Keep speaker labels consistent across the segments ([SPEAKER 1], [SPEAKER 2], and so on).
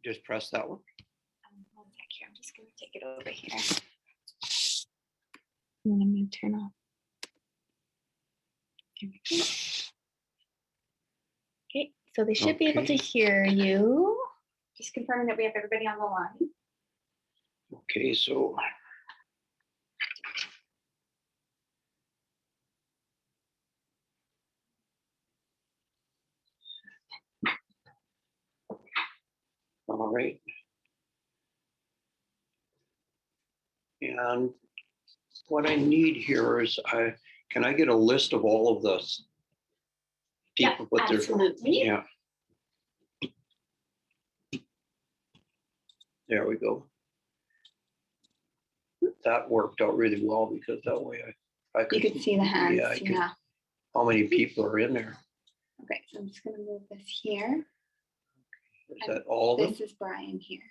[SPEAKER 1] just press that one.
[SPEAKER 2] One sec here. I'm just going to take it over here. And then I'm going to turn off. There we go. Okay, so they should be able to
[SPEAKER 1] Okay.
[SPEAKER 2] hear you. Just confirming that we have everybody on the line.
[SPEAKER 1] Okay, so all right. And what I need here is can I get a list of all of the people with their,
[SPEAKER 2] Absolutely.
[SPEAKER 1] yeah. There we go. That worked out really well because that way I
[SPEAKER 2] You could see the hands.
[SPEAKER 1] Yeah, I
[SPEAKER 2] Yeah.
[SPEAKER 1] can. How many people are in there?
[SPEAKER 2] Okay, so I'm just going to move this here.
[SPEAKER 1] Is that all of them?
[SPEAKER 2] This is Brian here.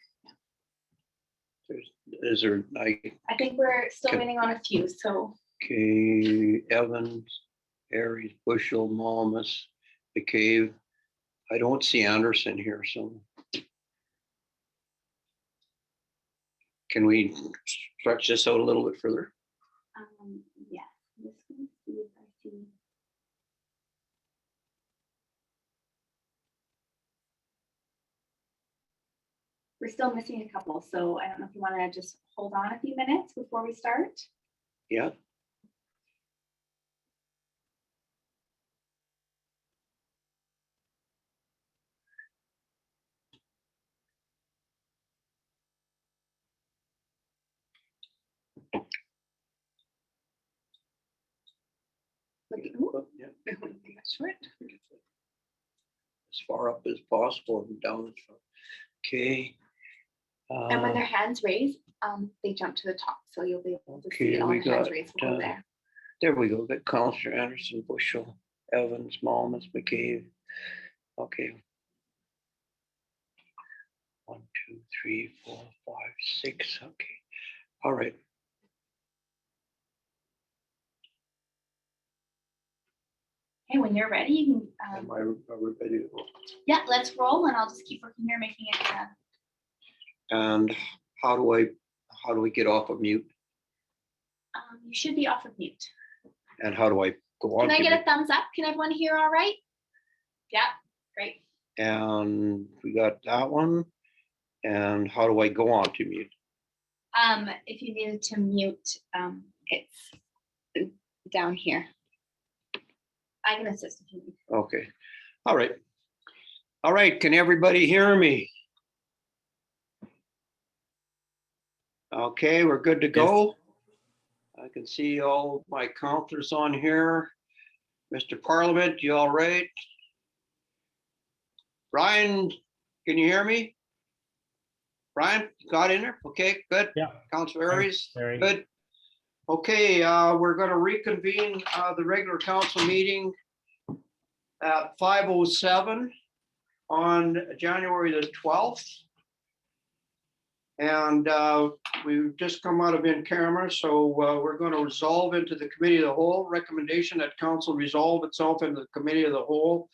[SPEAKER 1] Is there,
[SPEAKER 2] I think we're still
[SPEAKER 1] Okay.
[SPEAKER 2] waiting on a few. So
[SPEAKER 1] okay, Evans, Aries, Bushel, Malmus, McCabe. I don't see Anderson here, so. Can we stretch this out a little bit further?
[SPEAKER 2] yeah, I'm just going to see if I see. We're still missing a couple, so I don't know if you want to just hold on a few minutes before we start.
[SPEAKER 1] Yeah.
[SPEAKER 2] Okay.
[SPEAKER 1] Yeah.
[SPEAKER 2] Short.
[SPEAKER 1] As far up as possible and down. Okay.
[SPEAKER 2] And when their hands raised, they jump to the top, so you'll be able to see
[SPEAKER 1] Okay,
[SPEAKER 2] it on
[SPEAKER 1] we
[SPEAKER 2] their hands
[SPEAKER 1] got,
[SPEAKER 2] raised. We'll go there.
[SPEAKER 1] there we go. Got Counselor Anderson, Bushel, Evans, Malmus, McCabe. Okay. 1, 2, 3, 4, 5, 6. Okay. All right.
[SPEAKER 2] Hey, when you're ready, you can.
[SPEAKER 1] Are we ready to go?
[SPEAKER 2] Yeah, let's roll, and I'll just keep working here, making it.
[SPEAKER 1] And how do we get off of mute?
[SPEAKER 2] You should be off of mute.
[SPEAKER 1] And how do I go on?
[SPEAKER 2] Can I
[SPEAKER 1] to
[SPEAKER 2] get a
[SPEAKER 1] mute?
[SPEAKER 2] thumbs up? Can everyone hear all right? Yeah, great.
[SPEAKER 1] And we got that one. And how do I go on to mute?
[SPEAKER 2] If you needed to mute, it's down here. I can assist if you need.
[SPEAKER 1] Okay. All right. All right. Can everybody hear me? Okay, we're good to go. I can see all my counters on here. Mr. Parliament, you all right? Brian, can you hear me? Brian, got in there? Okay, good.
[SPEAKER 3] Yeah.
[SPEAKER 1] Councilor Aries,
[SPEAKER 3] Very
[SPEAKER 1] good. Okay, we're going to reconvene the regular council meeting at 5:07 on January the 12th. And we've just come out of in camera, so we're going to resolve into the committee of the whole. Recommendation that council resolve itself into the committee of the whole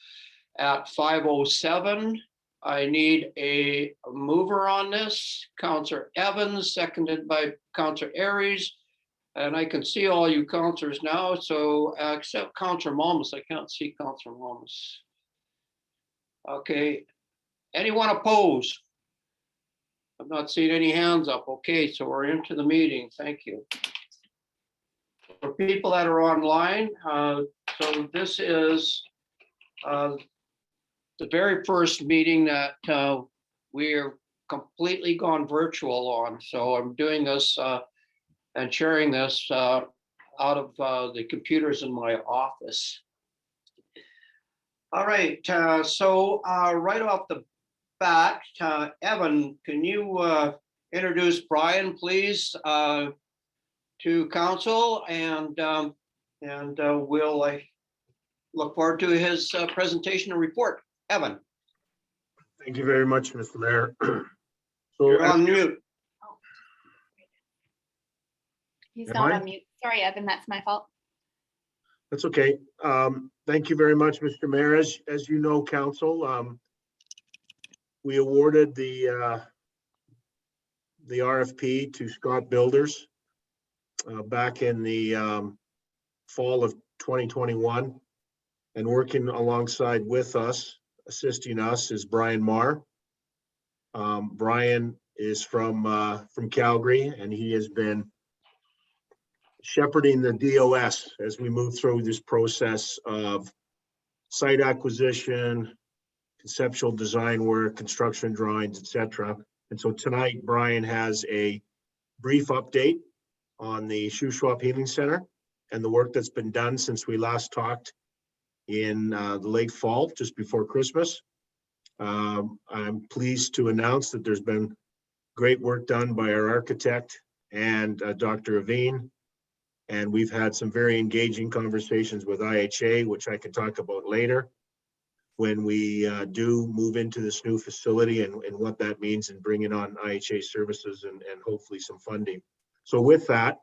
[SPEAKER 1] at 5:07. I need a mover on this. Councilor Evans, seconded by Councilor Aries. And I can see all you councilors now, so except Councilor Malmus, I can't see Councilor Malmus. Okay, anyone opposed? I'm not seeing any hands up. Okay, so we're into the meeting. Thank you. For people that are online, so this is the very first meeting that we're completely gone virtual on. So I'm doing this and sharing this out of the computers in my office. All right, so right off the bat, Evan, can you introduce Brian, please, to council, and we'll look forward to his presentation and report. Evan,
[SPEAKER 3] Thank you very much, Mr. Mayor.
[SPEAKER 1] you're
[SPEAKER 3] So
[SPEAKER 1] on mute.
[SPEAKER 2] He's
[SPEAKER 3] Am
[SPEAKER 2] not
[SPEAKER 3] I?
[SPEAKER 2] on mute. Sorry, Evan, that's my fault.
[SPEAKER 3] that's okay. Thank you very much, Mr. Mayor. As you know, council, we awarded the RFP to Scott Builders back in the fall of 2021. And working alongside with us, assisting us, is Brian Marr. Brian is from Calgary, and he has been shepherding the DOS as we move through this process of site acquisition, conceptual design work, construction drawings, etc. And so tonight, Brian has a brief update on the Shuswap Healing Center and the work that's been done since we last talked in the late fall, just before Christmas. I'm pleased to announce that there's been great work done by our architect and Dr. Aveen. And we've had some very engaging conversations with IHA, which I can talk about later, when we do move into this new facility and what that means in bringing on IHA services and hopefully some funding. So with that,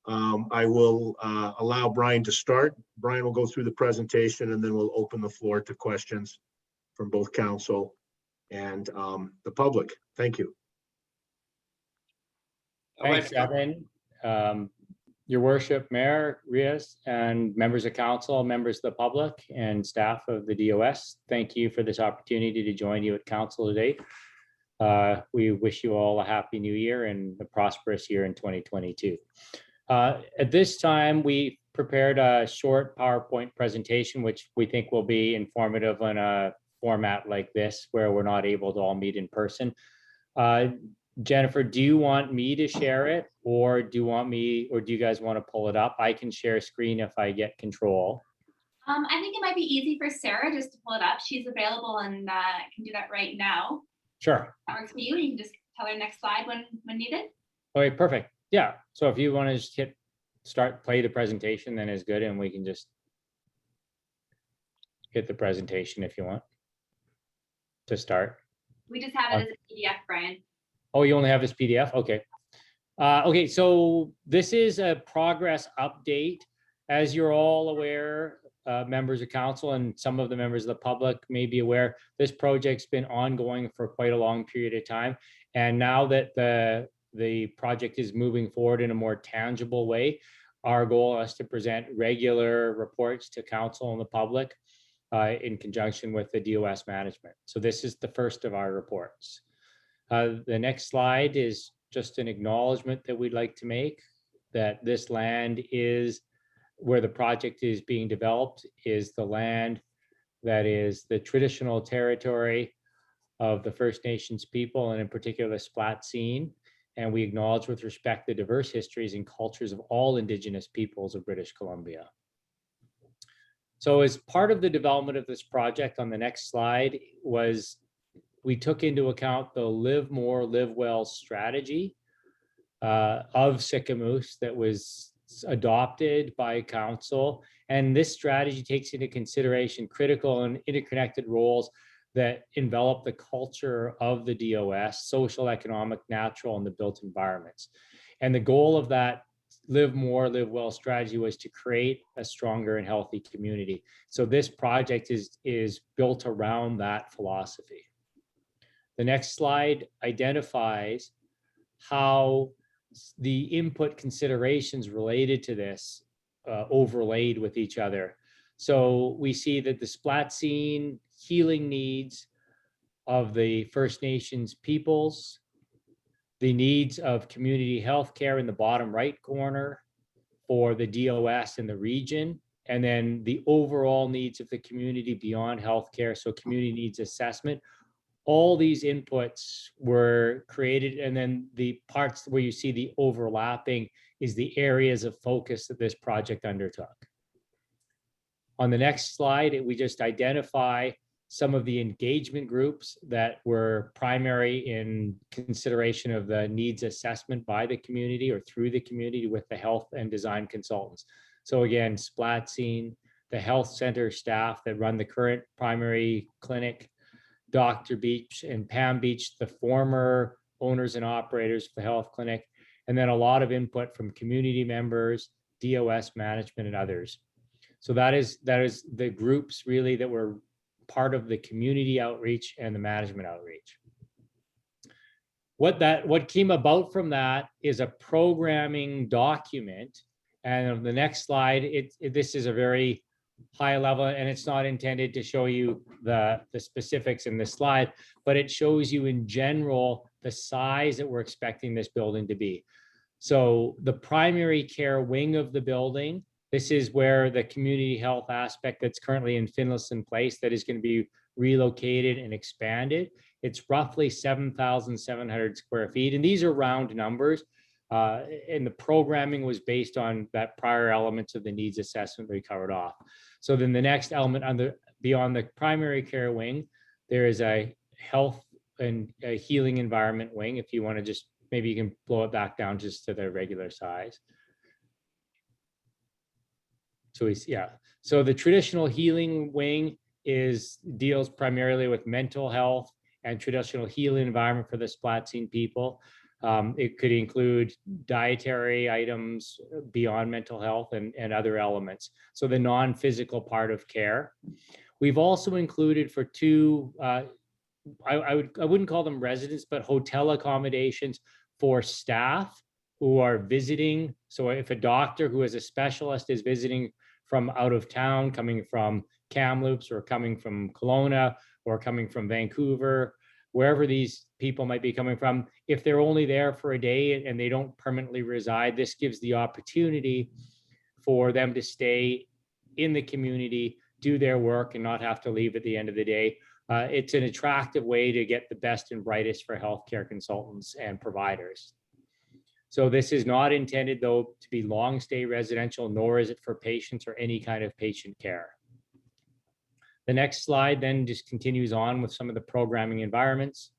[SPEAKER 3] I will allow Brian to start. Brian will go through the presentation, and then we'll open the floor to questions from both council and the public. Thank you.
[SPEAKER 4] Thanks, Evan. Your Worship, Mayor Rios, and members of council, members of the public, and staff of the DOS, thank you for this opportunity to join you at council today. We wish you all a happy new year and a prosperous year in 2022. At this time, we prepared a short PowerPoint presentation, which we think will be informative in a format like this, where we're not able to all meet in person. Jennifer, do you want me to share it, or do you guys want to pull it up? I can share a screen if I get control.
[SPEAKER 2] I think it might be easy for Sarah just to pull it up. She's available and can do that right now.
[SPEAKER 4] Sure.
[SPEAKER 2] That works for you. You can just tell her next slide when needed.
[SPEAKER 4] Okay, perfect. Yeah. So if you want to just play the presentation, then is good, and we can just hit the presentation if you want to start.
[SPEAKER 2] We just have it as a PDF, Brian.
[SPEAKER 4] Oh, you only have this PDF? Okay. Okay, so this is a progress update. As you're all aware, members of council and some of the members of the public may be aware, this project's been ongoing for quite a long period of time. And now that the project is moving forward in a more tangible way, our goal is to present regular reports to council and the public in conjunction with the DOS management. So this is the first of our reports. The next slide is just an acknowledgement that we'd like to make, that this land is where the project is being developed, is the land that is the traditional territory of the First Nations people, and in particular the Splatsin. And we acknowledge with respect the diverse histories and cultures of all Indigenous peoples of British Columbia. So as part of the development of this project, on the next slide, we took into account the Live More, Live Well strategy of Sicamous that was adopted by council. And this strategy takes into consideration critical and interconnected roles that envelop the culture of the DOS, social, economic, natural, and the built environments. And the goal of that Live More, Live Well strategy was to create a stronger and healthy community. So this project is built around that philosophy. The next slide identifies how the input considerations related to this overlaid with each other. So we see that the Splatsin healing needs of the First Nations peoples, the needs of community healthcare in the bottom right corner for the DOS in the region, and then the overall needs of the community beyond healthcare, so community needs assessment. All these inputs were created, and then the parts where you see the overlapping is the areas of focus that this project undertook. On the next slide, we just identify some of the engagement groups that were primary in consideration of the needs assessment by the community or through the community with the health and design consultants. So again, Splatsin, the health center staff that run the current primary clinic, Dr. Beach and Pam Beach, the former owners and operators of the health clinic, and then a lot of input from community members, DOS management, and others. So that is the groups really that were part of the community outreach and the management outreach. what came about from that is a programming document. And on the next slide, this is a very high level, and it's not intended to show you the specifics in this slide, but it shows you in general the size that we're expecting this building to be. So the primary care wing of the building, this is where the community health aspect that's currently in Finlayson Place that is going to be relocated and expanded. It's roughly 7,700 square feet, and these are round numbers. And the programming was based on that prior elements of the needs assessment we covered off. So then the next element beyond the primary care wing, there is a health and a healing environment wing. If you want to just, maybe you can blow it back down just to the regular size. So so the traditional healing wing deals primarily with mental health and traditional healing environment for the Splatsine people. It could include dietary items beyond mental health and other elements. So the non-physical part of care. We've also included for two, I wouldn't call them residents, but hotel accommodations for staff who are visiting. So if a doctor who is a specialist is visiting from out of town, coming from Kamloops or coming from Kelowna or coming from Vancouver, wherever these people might be coming from, if they're only there for a day and they don't permanently reside, this gives the opportunity for them to stay in the community, do their work, and not have to leave at the end of the day. It's an attractive way to get the best and brightest for healthcare consultants and providers. So this is not intended, though, to be long stay residential, nor is it for patients or any kind of patient care. The next slide then just continues on with some of the programming environments.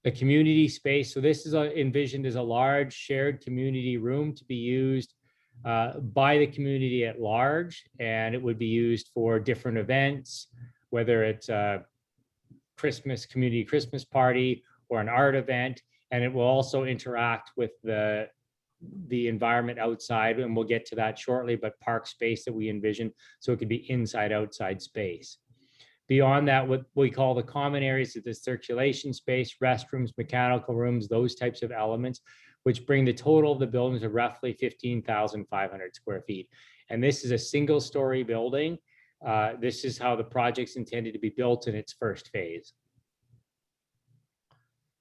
[SPEAKER 4] The community space. So this is envisioned as a large shared community room to be used by the community at large, and it would be used for different events, whether it's a community Christmas party or an art event, and it will also interact with the environment outside, and we'll get to that shortly, but park space that we envision, so it could be inside outside space. Beyond that, what we call the common areas is the circulation space, restrooms, mechanical rooms, those types of elements, which bring the total of the building to roughly 15,500 square feet. And this is a single story building. This is how the project's intended to be built in its first phase.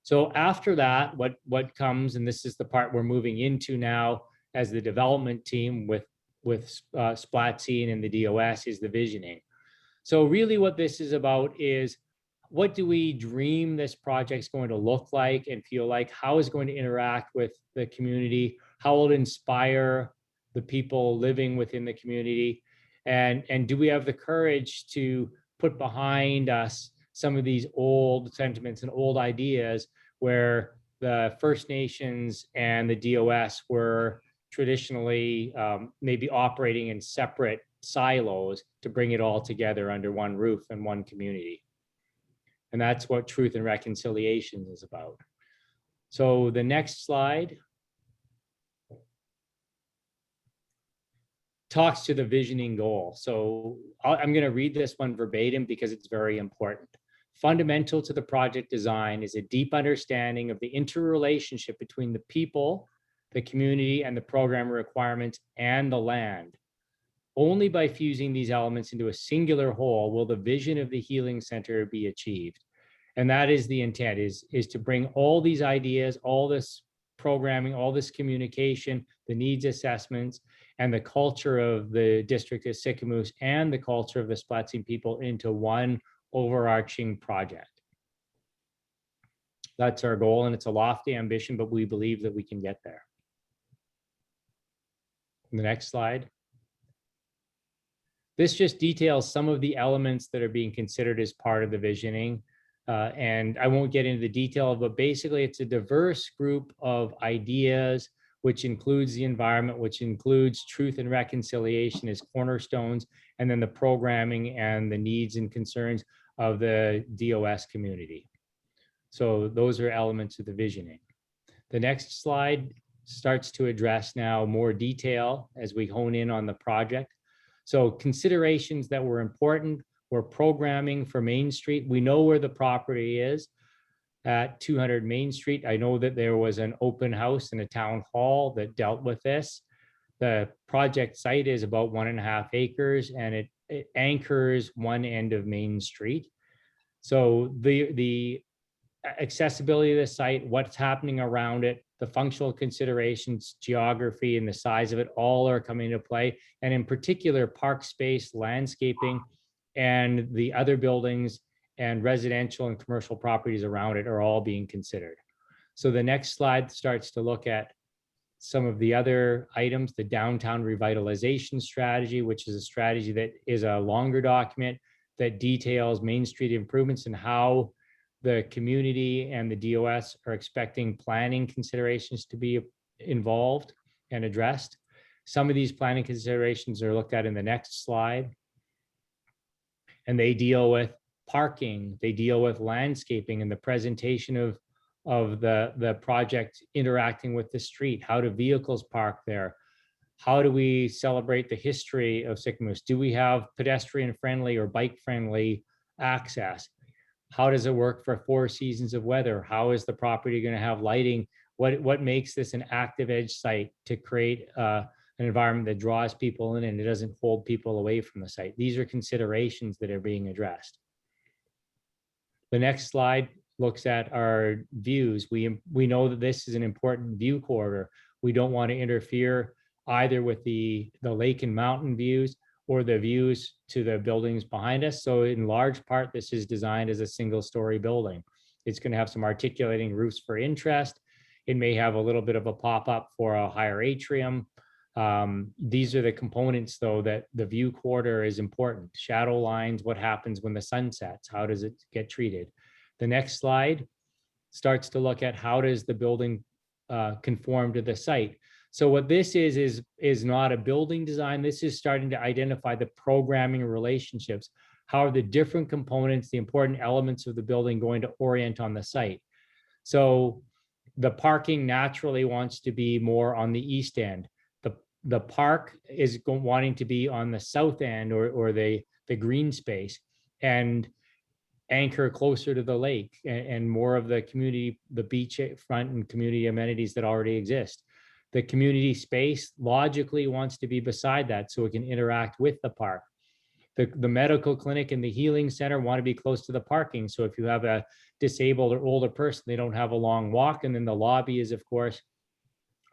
[SPEAKER 4] So after that, what comes, and this is the part we're moving into now as the development team with Splatsine and the DOS, is the visioning. So really what this is about is, what do we dream this project's going to look like and feel like? How is it going to interact with the community? How will it inspire the people living within the community? And do we have the courage to put behind us some of these old sentiments and old ideas where the First Nations and the DOS were traditionally maybe operating in separate silos to bring it all together under one roof and one community? And that's what Truth and Reconciliation is about. So the next slide talks to the visioning goal. So I'm going to read this one verbatim because it's very important. Fundamental to the project design is a deep understanding of the interrelationship between the people, the community, and the program requirements and the land. Only by fusing these elements into a singular whole will the vision of the healing center be achieved. And that is the intent, is to bring all these ideas, all this programming, all this communication, the needs assessments, and the culture of the district of Sicamous and the culture of the Splatsine people into one overarching project. That's our goal, and it's a lofty ambition, but we believe that we can get there. The next slide. This just details some of the elements that are being considered as part of the visioning. And I won't get into the detail, but basically it's a diverse group of ideas, which includes the environment, which includes truth and reconciliation as cornerstones, and then the programming and the needs and concerns of the DOS community. So those are elements of the visioning. The next slide starts to address now more detail as we hone in on the project. So considerations that were important were programming for Main Street. We know where the property is. at 200 Main Street. I know that there was an open house in a town hall that dealt with this. The project site is about 1.5 acres, and it anchors one end of Main Street. So the accessibility of the site, what's happening around it, the functional considerations, geography, and the size of it all are coming into play. And in particular, park space, landscaping, and the other buildings and residential and commercial properties around it are all being considered. So the next slide starts to look at some of the other items, the downtown revitalization strategy, which is a strategy that is a longer document that details Main Street improvements and how the community and the DOS are expecting planning considerations to be involved and addressed. Some of these planning considerations are looked at in the next slide. And they deal with parking, they deal with landscaping and the presentation of the project interacting with the street. How do vehicles park there? How do we celebrate the history of Sycamoose? Do we have pedestrian friendly or bike friendly access? How does it work for 4 seasons of weather? How is the property going to have lighting? What makes this an active edge site to create an environment that draws people in and it doesn't hold people away from the site? These are considerations that are being addressed. The next slide looks at our views. We know that this is an important view corridor. We don't want to interfere either with the lake and mountain views or the views to the buildings behind us. So in large part, this is designed as a single-story building. It's going to have some articulating roofs for interest. It may have a little bit of a pop-up for a higher atrium. These are the components, though, that the view corridor is important. Shadow lines, what happens when the sun sets? How does it get treated? The next slide starts to look at how does the building conform to the site. So what this is not a building design. This is starting to identify the programming relationships. How are the different components, the important elements of the building going to orient on the site? So the parking naturally wants to be more on the east end. The park is wanting to be on the south end or the green space and anchor closer to the lake and more of the community, the beach front and community amenities that already exist. The community space logically wants to be beside that so it can interact with the park. The medical clinic and the healing center want to be close to the parking. So if you have a disabled or older person, they don't have a long walk. And then the lobby is, of course,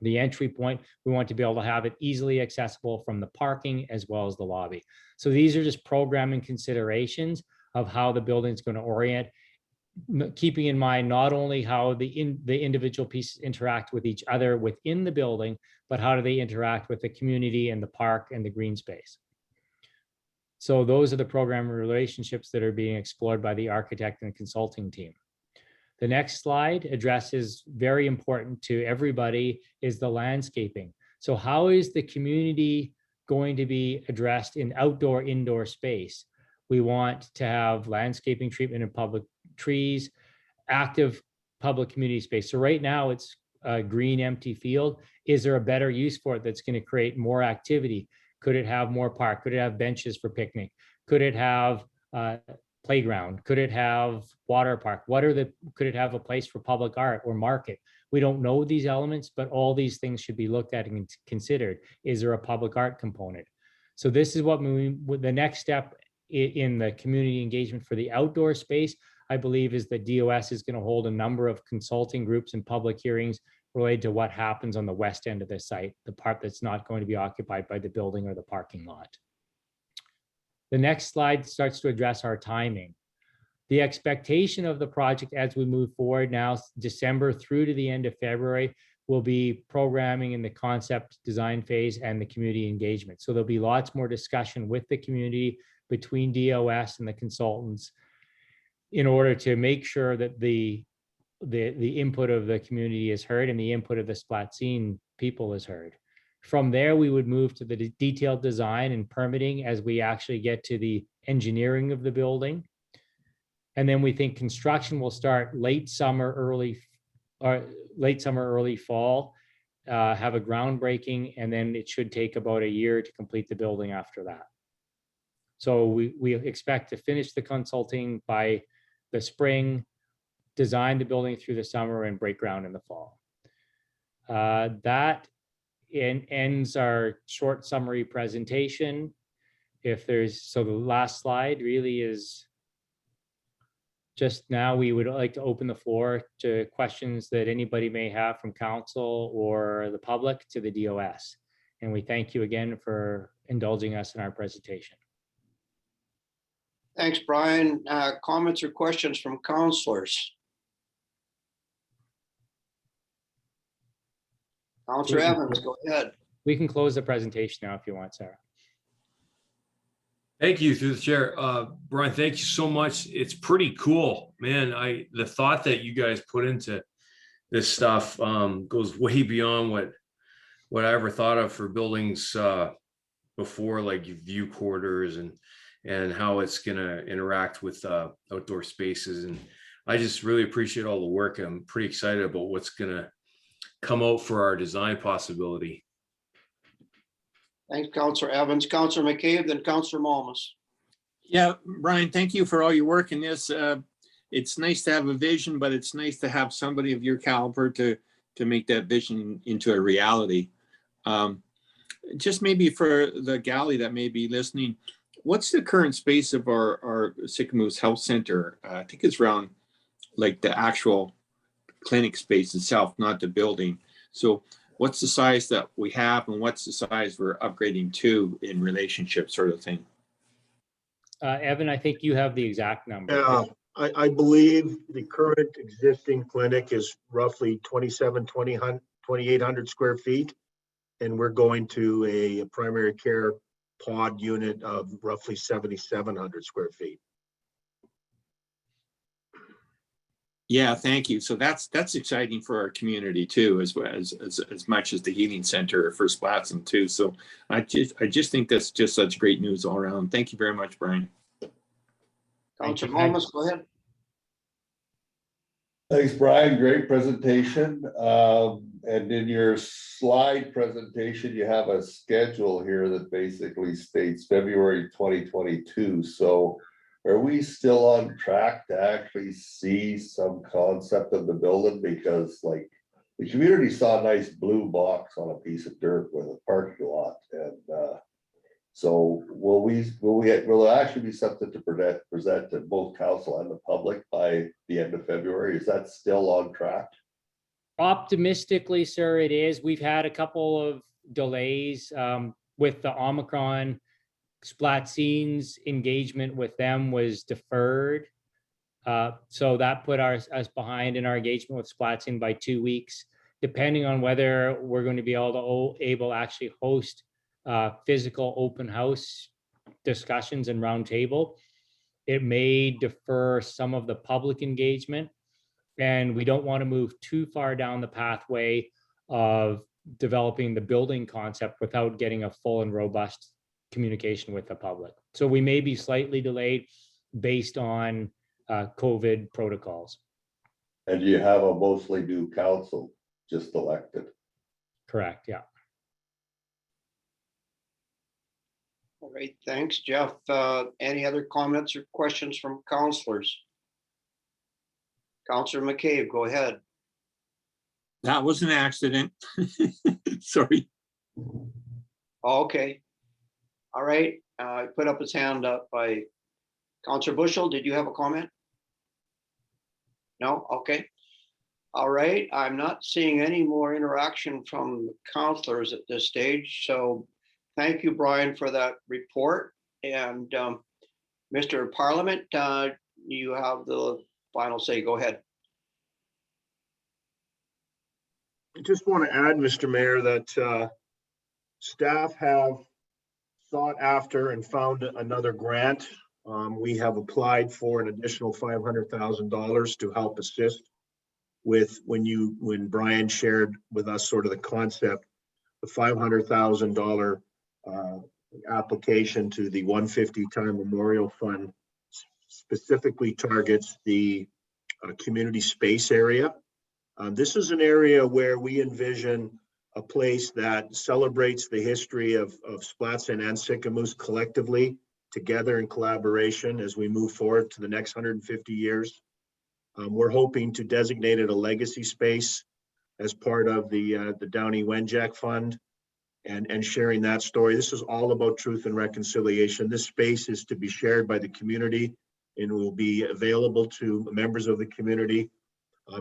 [SPEAKER 4] the entry point. We want to be able to have it easily accessible from the parking as well as the lobby. So these are just programming considerations of how the building is going to orient, keeping in mind not only how the individual pieces interact with each other within the building, but how do they interact with the community and the park and the green space. So those are the programming relationships that are being explored by the architect and consulting team. The next slide addresses, very important to everybody, is the landscaping. So how is the community going to be addressed in outdoor, indoor space? We want to have landscaping treatment in public trees, active public community space. So right now it's a green, empty field. Is there a better use for it that's going to create more activity? Could it have more park? Could it have benches for picnic? Could it have playground? Could it have water park? Could it have a place for public art or market? We don't know these elements, but all these things should be looked at and considered. Is there a public art component? So this is what the next step in the community engagement for the outdoor space, I believe, is that DOS is going to hold a number of consulting groups and public hearings related to what happens on the west end of the site, the part that's not going to be occupied by the building or the parking lot. The next slide starts to address our timing. The expectation of the project as we move forward now, December through to the end of February, will be programming in the concept design phase and the community engagement. So there'll be lots more discussion with the community between DOS and the consultants in order to make sure that the input of the community is heard and the input of the Splatsine people is heard. From there, we would move to the detailed design and permitting as we actually get to the engineering of the building. And then we think construction will start late summer, early fall, have a groundbreaking, and then it should take about a year to complete the building after that. So we expect to finish the consulting by the spring, design the building through the summer and break ground in the fall. That ends our short summary presentation. So the last slide really is just now we would like to open the floor to questions that anybody may have from council or the public to the DOS. And we thank you again for indulging us in our presentation.
[SPEAKER 1] Thanks, Brian. Comments or questions from councilors? Councilor Evans, go ahead.
[SPEAKER 4] We can close the presentation now if you want, Sarah.
[SPEAKER 5] Thank you, through the chair. Brian, thank you so much. It's pretty cool, man. The thought that you guys put into this stuff goes way beyond what I ever thought of for buildings before, like view quarters and how it's gonna interact with outdoor spaces. And I just really appreciate all the work. I'm pretty excited about what's gonna come out for our design possibility.
[SPEAKER 1] Thanks, Councilor Evans. Councilor McCabe, then Councilor Malmus.
[SPEAKER 6] Yeah, Brian, thank you for all your work in this. It's nice to have a vision, but it's nice to have somebody of your caliber to make that vision into a reality. Just maybe for the galley that may be listening, what's the current space of our Sycamoose Health Center? I think it's around like the actual clinic space itself, not the building. So what's the size that we have and what's the size we're upgrading to in relationship sort of thing?
[SPEAKER 4] Evan, I think you have the exact number.
[SPEAKER 3] Yeah, I believe the current existing clinic is roughly 2,800 square feet. And we're going to a primary care pod unit of roughly 7,700 square feet.
[SPEAKER 6] Yeah, thank you. So that's exciting for our community too, as much as the healing center for Splatsum too. So I just think that's just such great news all around. Thank you very much, Brian.
[SPEAKER 1] Councilor Malmus, go ahead.
[SPEAKER 7] Thanks, Brian. Great presentation. And in your slide presentation, you have a schedule here that basically states February 2022. So are we still on track to actually see some concept of the building? Because like the community saw a nice blue box on a piece of dirt with a parking lot. And so will it actually be something to present to both council and the public by the end of February? Is that still on track?
[SPEAKER 4] Optimistically, sir, it is. We've had a couple of delays with the Omicron. Splatzine's engagement with them was deferred. So that put us behind in our engagement with Splatzine by 2 weeks, depending on whether we're going to be able to actually host physical open house discussions and roundtable. It may defer some of the public engagement, and we don't want to move too far down the pathway of developing the building concept without getting a full and robust communication with the public. So we may be slightly delayed based on COVID protocols.
[SPEAKER 7] And you have a mostly new council just elected.
[SPEAKER 4] Correct, yeah.
[SPEAKER 1] All right, thanks, Jeff. Any other comments or questions from councilors? Councilor McCabe, go ahead.
[SPEAKER 6] That was an accident. Sorry.
[SPEAKER 1] Okay. All right, put up his hand up by Councilor Bushel. Did you have a comment? No, okay. All right, I'm not seeing any more interaction from councilors at this stage. So thank you, Brian, for that report. And Mr. Parliament, you have the final say. Go ahead.
[SPEAKER 3] I just want to add, Mr. Mayor, that staff have sought after and found another grant. We have applied for an additional $500,000 to help assist with when Brian shared with us sort of the concept, the $500,000 application to the 150 Time Memorial Fund specifically targets the community space area. This is an area where we envision a place that celebrates the history of Splatsine and Sycamoose collectively, together in collaboration as we move forward to the next 150 years. We're hoping to designate it a legacy space as part of the Downey Wenjack Fund and sharing that story. This is all about truth and reconciliation. This space is to be shared by the community and will be available to members of the community.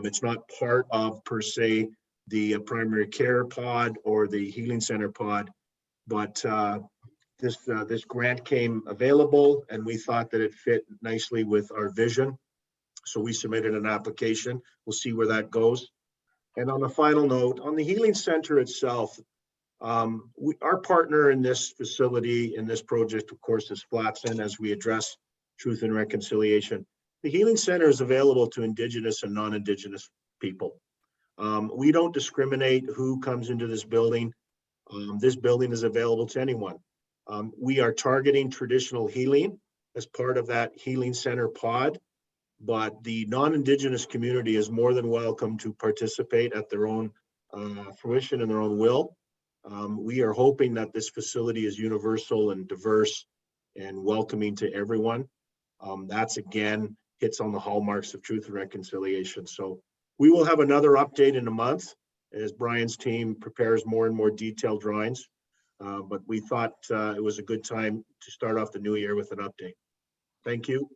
[SPEAKER 3] It's not part of, per se, the primary care pod or the healing center pod, but this grant came available and we thought that it fit nicely with our vision. So we submitted an application. We'll see where that goes. And on a final note, on the healing center itself, our partner in this facility, in this project, of course, is Flatson, as we address truth and reconciliation. The healing center is available to Indigenous and non-Indigenous people. We don't discriminate who comes into this building. This building is available to anyone. We are targeting traditional healing as part of that healing center pod, but the non-Indigenous community is more than welcome to participate at their own fruition and their own will. We are hoping that this facility is universal and diverse and welcoming to everyone. That's again, hits on the hallmarks of truth and reconciliation. So we will have another update in a month as Brian's team prepares more and more detailed drawings. But we thought it was a good time to start off the new year with an update. Thank you.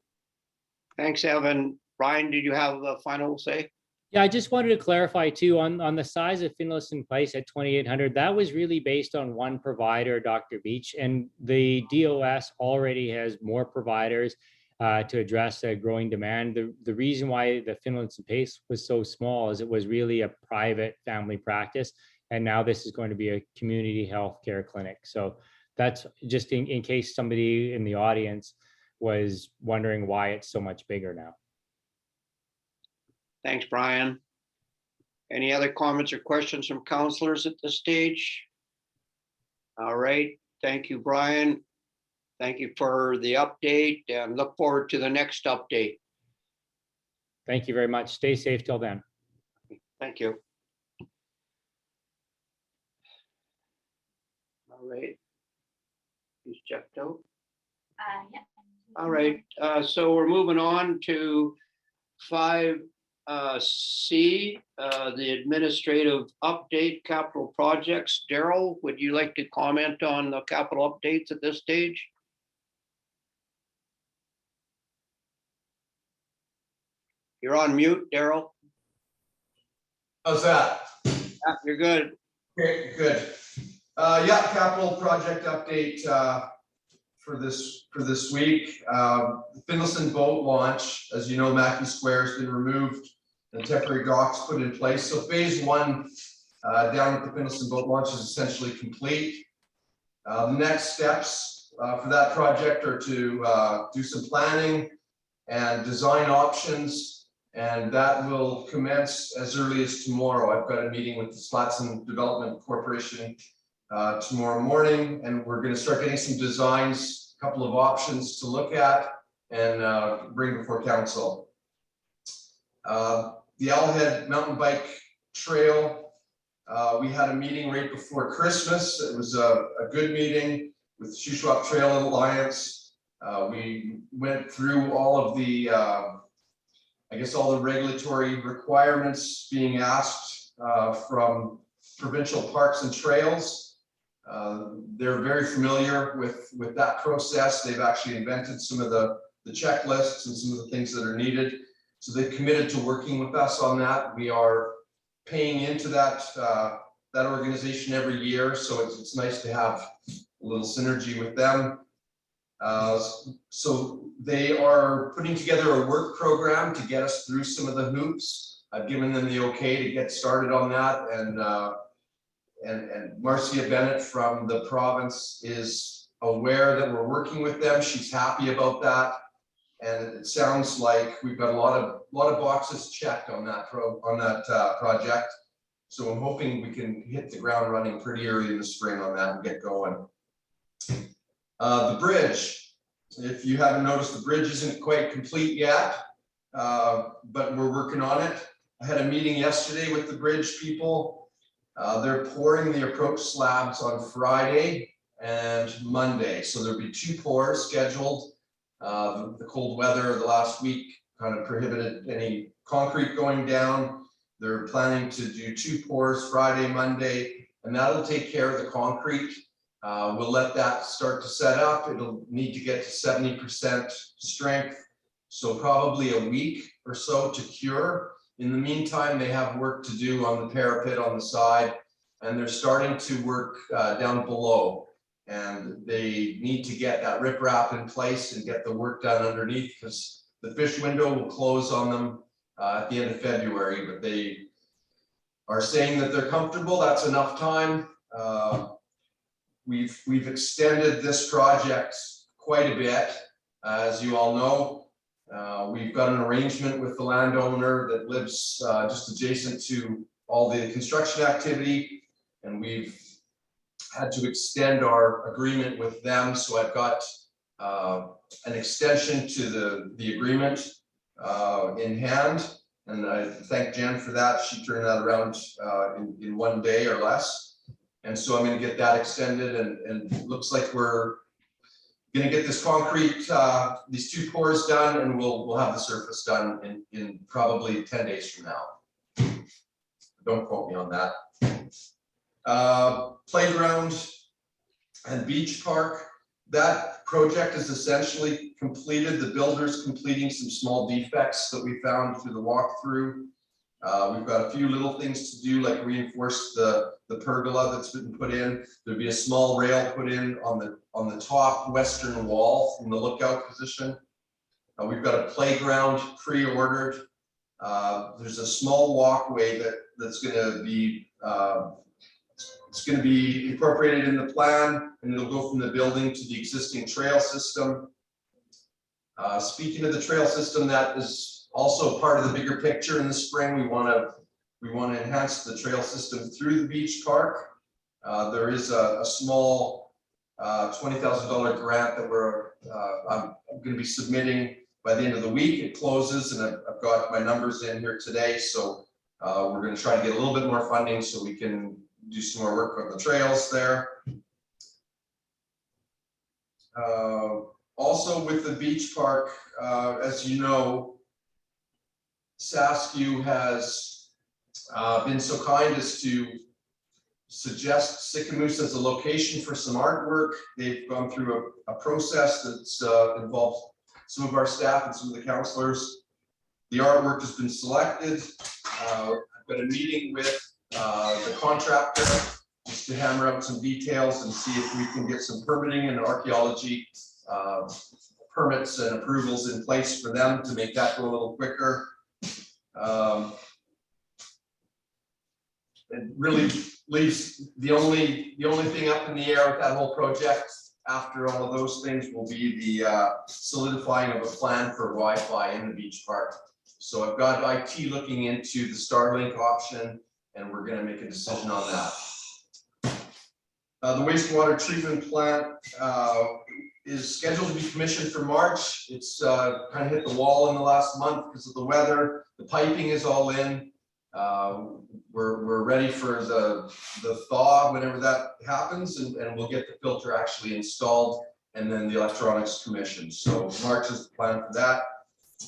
[SPEAKER 1] Thanks, Evan. Brian, did you have a final say?
[SPEAKER 4] Yeah, I just wanted to clarify too, on the size of Finlayson Place at 2,800, that was really based on one provider, Dr. Beach, and the DOS already has more providers to address a growing demand. The reason why the Finlayson Place was so small is it was really a private family practice, and now this is going to be a community healthcare clinic. So that's just in case somebody in the audience was wondering why it's so much bigger now.
[SPEAKER 1] Thanks, Brian. Any other comments or questions from counselors at this stage? All right, thank you, Brian. Thank you for the update and look forward to the next update.
[SPEAKER 4] Thank you very much. Stay safe till then.
[SPEAKER 1] Thank you. All right. He's checked out.
[SPEAKER 2] Yeah.
[SPEAKER 1] All right, so we're moving on to 5C, the administrative update, capital projects. Daryl, would you like to comment on the capital updates at this stage? You're on mute, Daryl.
[SPEAKER 8] How's that?
[SPEAKER 1] Yeah, you're good.
[SPEAKER 8] Okay, good. Yeah, capital project update for this week. The Finlayson boat launch, as you know, Mackey Square has been removed and temporary docks put in place. So phase one down at the Finlayson boat launch is essentially complete. The next steps for that project are to do some planning and design options, and that will commence as early as tomorrow. I've got a meeting with the Slatson Development Corporation tomorrow morning, and we're going to start getting some designs, a couple of options to look at and bring before council. The Owlhead Mountain Bike Trail, we had a meeting right before Christmas. It was a good meeting with Shuswap Trail Alliance. We went through all of the, I guess, all the regulatory requirements being asked from provincial parks and trails. They're very familiar with that process. They've actually invented some of the checklists and some of the things that are needed. So they've committed to working with us on that. We are paying into that organization every year, so it's nice to have a little synergy with them. So they are putting together a work program to get us through some of the hoops. I've given them the okay to get started on that, and Marcia Bennett from the province is aware that we're working with them. She's happy about that, and it sounds like we've got a lot of boxes checked on that project. So I'm hoping we can hit the ground running pretty early in the spring on that and get going. The bridge, if you haven't noticed, the bridge isn't quite complete yet, but we're working on it. I had a meeting yesterday with the bridge people. They're pouring the approach slabs on Friday and Monday. So there'll be 2 pours scheduled. The cold weather the last week kind of prohibited any concrete going down. They're planning to do 2 pours Friday, Monday, and that'll take care of the concrete. We'll let that start to set up. It'll need to get to 70% strength. So probably a week or so to cure. In the meantime, they have work to do on the parapet on the side, and they're starting to work down below. And they need to get that riprap in place and get the work done underneath, because the fish window will close on them at the end of February, but they are saying that they're comfortable. That's enough time. We've extended this project quite a bit, as you all know. We've got an arrangement with the landowner that lives just adjacent to all the construction activity, and we've had to extend our agreement with them. So I've got an extension to the agreement in hand, and I thank Jen for that. She turned that around in 1 day or less. And so I'm going to get that extended, and it looks like we're going to get this concrete, these 2 pours done, and we'll have the surface done in probably 10 days from now. Don't quote me on that. Playground and beach park, that project is essentially completed. The builder's completing some small defects that we found through the walkthrough. We've got a few little things to do, like reinforce the pergola that's been put in. There'll be a small rail put in on the top western wall from the lookout position. We've got a playground pre-ordered. There's a small walkway that's going to be it's going to be incorporated in the plan, and it'll go from the building to the existing trail system. Speaking of the trail system, that is also part of the bigger picture. In the spring, we want to enhance the trail system through the beach park. There is a small $20,000 grant that I'm going to be submitting by the end of the week. It closes, and I've got my numbers in here today. So we're going to try to get a little bit more funding so we can do some more work on the trails there. Also with the beach park, as you know, SASCU has been so kind as to suggest Sicamous as a location for some artwork. They've gone through a process that's involved some of our staff and some of the counselors. The artwork has been selected. I've got a meeting with the contractor just to hammer out some details and see if we can get some permitting and archaeology permits and approvals in place for them to make that go a little quicker. It really leaves the only thing up in the air with that whole project after all of those things will be the solidifying of a plan for Wi-Fi in the beach park. So I've got IT looking into the Starlink option, and we're going to make a decision on that. The wastewater treatment plant is scheduled to be commissioned for March. It's kind of hit the wall in the last month because of the weather. The piping is all in. We're ready for the thaw whenever that happens, and we'll get the filter actually installed and then the electronics commissioned. So March is the plan for that.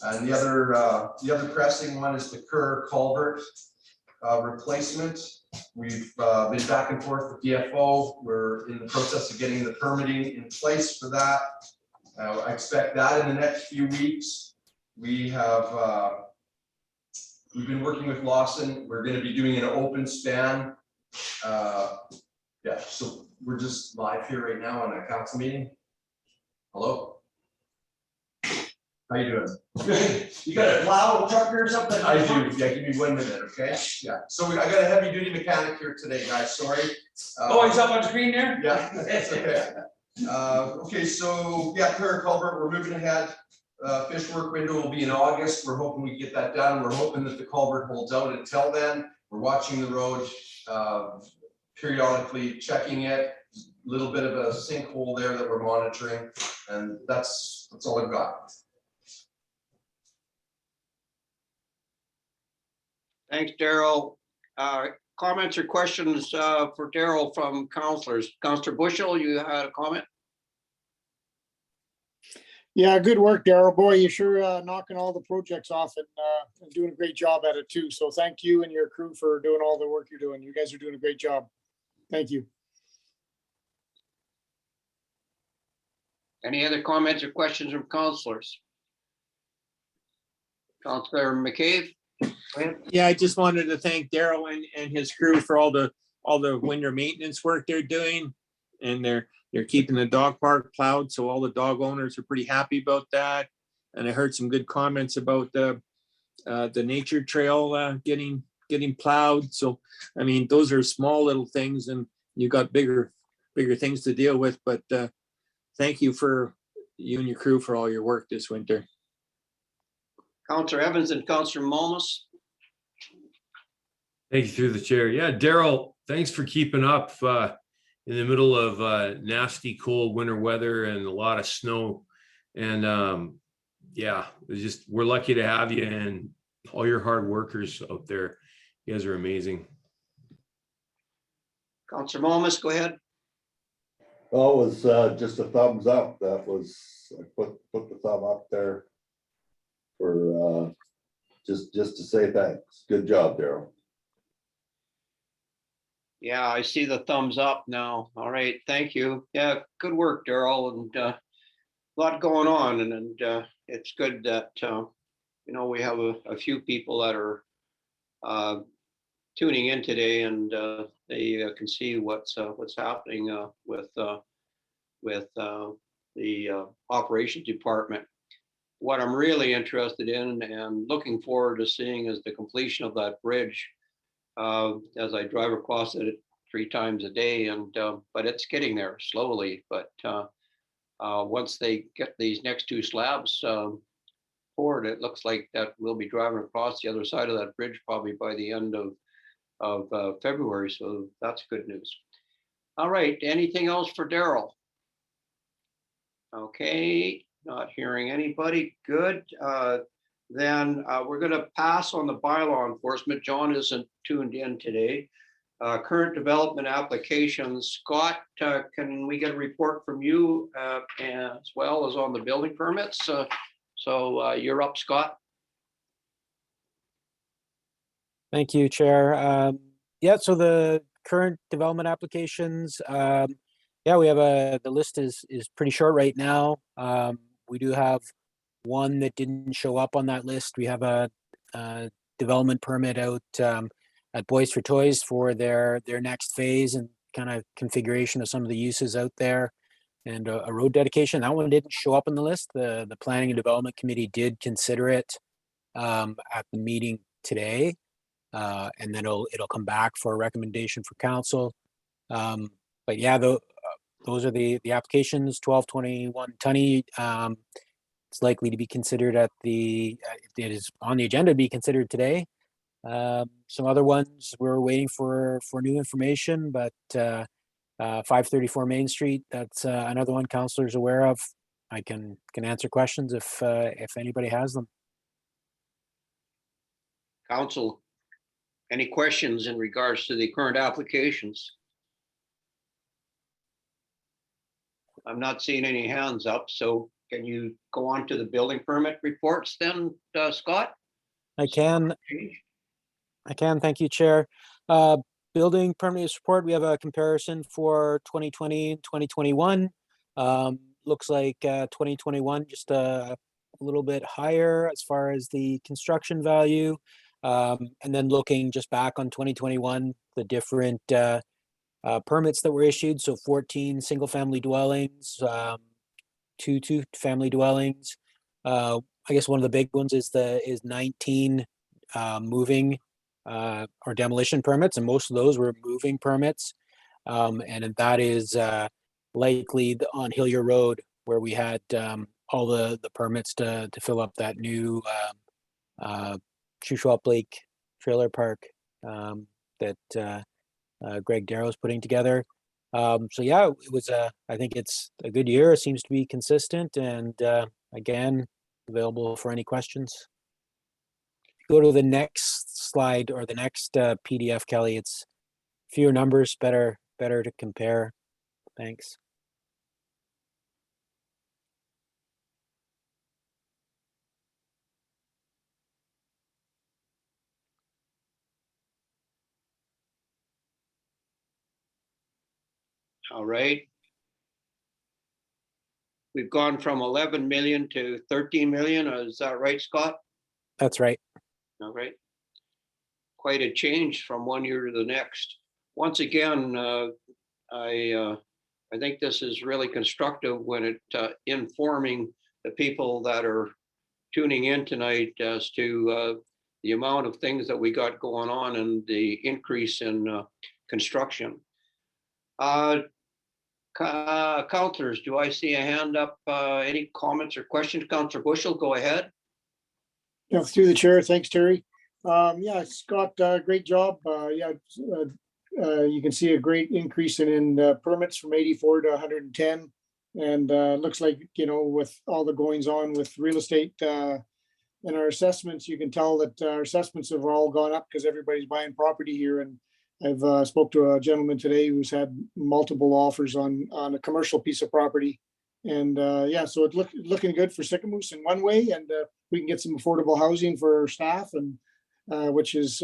[SPEAKER 8] And the other pressing one is the Kerr culvert replacement. We've been back and forth with DFO. We're in the process of getting the permitting in place for that. I expect that in the next few weeks. We've been working with Lawson. We're going to be doing an open span. Yeah, so we're just live here right now on a council meeting. Hello. How you doing?
[SPEAKER 9] Good. You got a plow truck or something?
[SPEAKER 8] I do. Yeah, give me 1 minute, okay? Yeah. So I got a heavy duty mechanic here today, guys. Sorry.
[SPEAKER 9] Oh, he's up on screen there?
[SPEAKER 8] Yeah, that's okay. Okay, so yeah, Kerr culvert, we're moving ahead. Fish work window will be in August. We're hoping we get that done. We're hoping that the culvert holds out until then. We're watching the road, periodically checking it. A little bit of a sinkhole there that we're monitoring, and that's all I've got.
[SPEAKER 1] Thanks, Daryl. Comments or questions for Daryl from councilors? Councilor Bushel, you had a comment?
[SPEAKER 10] Yeah, good work, Daryl. Boy, you sure knocking all the projects off and doing a great job at it too. So thank you and your crew for doing all the work you're doing. You guys are doing a great job. Thank you.
[SPEAKER 1] Any other comments or questions from councilors? Councilor McCabe? Go ahead.
[SPEAKER 6] Yeah, I just wanted to thank Daryl and his crew for all the winter maintenance work they're doing. And they're keeping the dog park plowed, so all the dog owners are pretty happy about that. And I heard some good comments about the nature trail getting plowed. So, I mean, those are small little things, and you got bigger things to deal with. But thank you and your crew for all your work this winter.
[SPEAKER 1] Councilor Evans and Councilor Momus.
[SPEAKER 5] Thank you through the chair. Yeah, Daryl, thanks for keeping up in the middle of nasty cold winter weather and a lot of snow. And yeah, we're lucky to have you and all your hard workers out there. You guys are amazing.
[SPEAKER 1] Councilor Momus, go ahead.
[SPEAKER 7] Oh, it was just a thumbs up. That was, I put the thumb up there for just to say thanks. Good job, Daryl.
[SPEAKER 1] Yeah, I see the thumbs up now. All right, thank you. Yeah, good work, Daryl, and a lot going on, and it's good that we have a few people that are tuning in today, and they can see what's happening with the operations department. What I'm really interested in and looking forward to seeing is the completion of that bridge. As I drive across it 3 times a day, and but it's getting there slowly. But once they get these next 2 slabs poured, it looks like that we'll be driving across the other side of that bridge probably by the end of February. So that's good news. All right, anything else for Daryl? Okay, not hearing anybody. Good. Then we're going to pass on the bylaw enforcement. John isn't tuned in today. Current development applications. Scott, can we get a report from you as well as on the building permits? So you're up, Scott.
[SPEAKER 11] Thank you, Chair. Yeah, so the current development applications, yeah, we have the list is pretty short right now. We do have one that didn't show up on that list. We have a development permit out at Boys for Toys for their next phase and kind of configuration of some of the uses out there, and a road dedication. That one didn't show up on the list. The Planning and Development Committee did consider it at the meeting today, and then it'll come back for a recommendation for council. But yeah, those are the applications. 1221 Tunney. It's likely to be considered it is on the agenda to be considered today. Some other ones we're waiting for new information, but 534 Main Street, that's another one councilors aware of. I can answer questions if anybody has them.
[SPEAKER 1] Council, any questions in regards to the current applications? I'm not seeing any hands up, so can you go on to the building permit reports then, Scott?
[SPEAKER 11] I can, thank you, Chair. Building permit use report, we have a comparison for 2020 and 2021. Looks like 2021 just a little bit higher as far as the construction value. And then looking just back on 2021, the different permits that were issued. So 14 single family dwellings, 2 family dwellings. I guess one of the big ones is 19 moving or demolition permits, and most of those were moving permits. And that is likely on Hillier Road, where we had all the permits to fill up that new Shuswap Lake trailer park that Greg Darrow is putting together. So yeah, it was I think it's a good year. It seems to be consistent, and again, available for any questions. Go to the next slide or the next PDF, Kelly. It's fewer numbers, better to compare. Thanks.
[SPEAKER 1] All right. We've gone from 11 million to 13 million. Is that right, Scott?
[SPEAKER 11] That's right.
[SPEAKER 1] All right. Quite a change from one year to the next. Once again, I think this is really constructive when it informing the people that are tuning in tonight as to the amount of things that we got going on and the increase in construction. Councilors, do I see a hand up? Any comments or questions? Councilor Bushel, go ahead.
[SPEAKER 10] Yeah, through the chair. Thanks, Terry. Yeah, Scott, great job. Yeah, you can see a great increase in permits from 84 to 110. And looks like, you know, with all the goings on with real estate and our assessments, you can tell that our assessments have all gone up because everybody's buying property here. And I've spoke to a gentleman today who's had multiple offers on a commercial piece of property. And yeah, so it's looking good for Sycamoose in one way, and we can get some affordable housing for our staff, and which is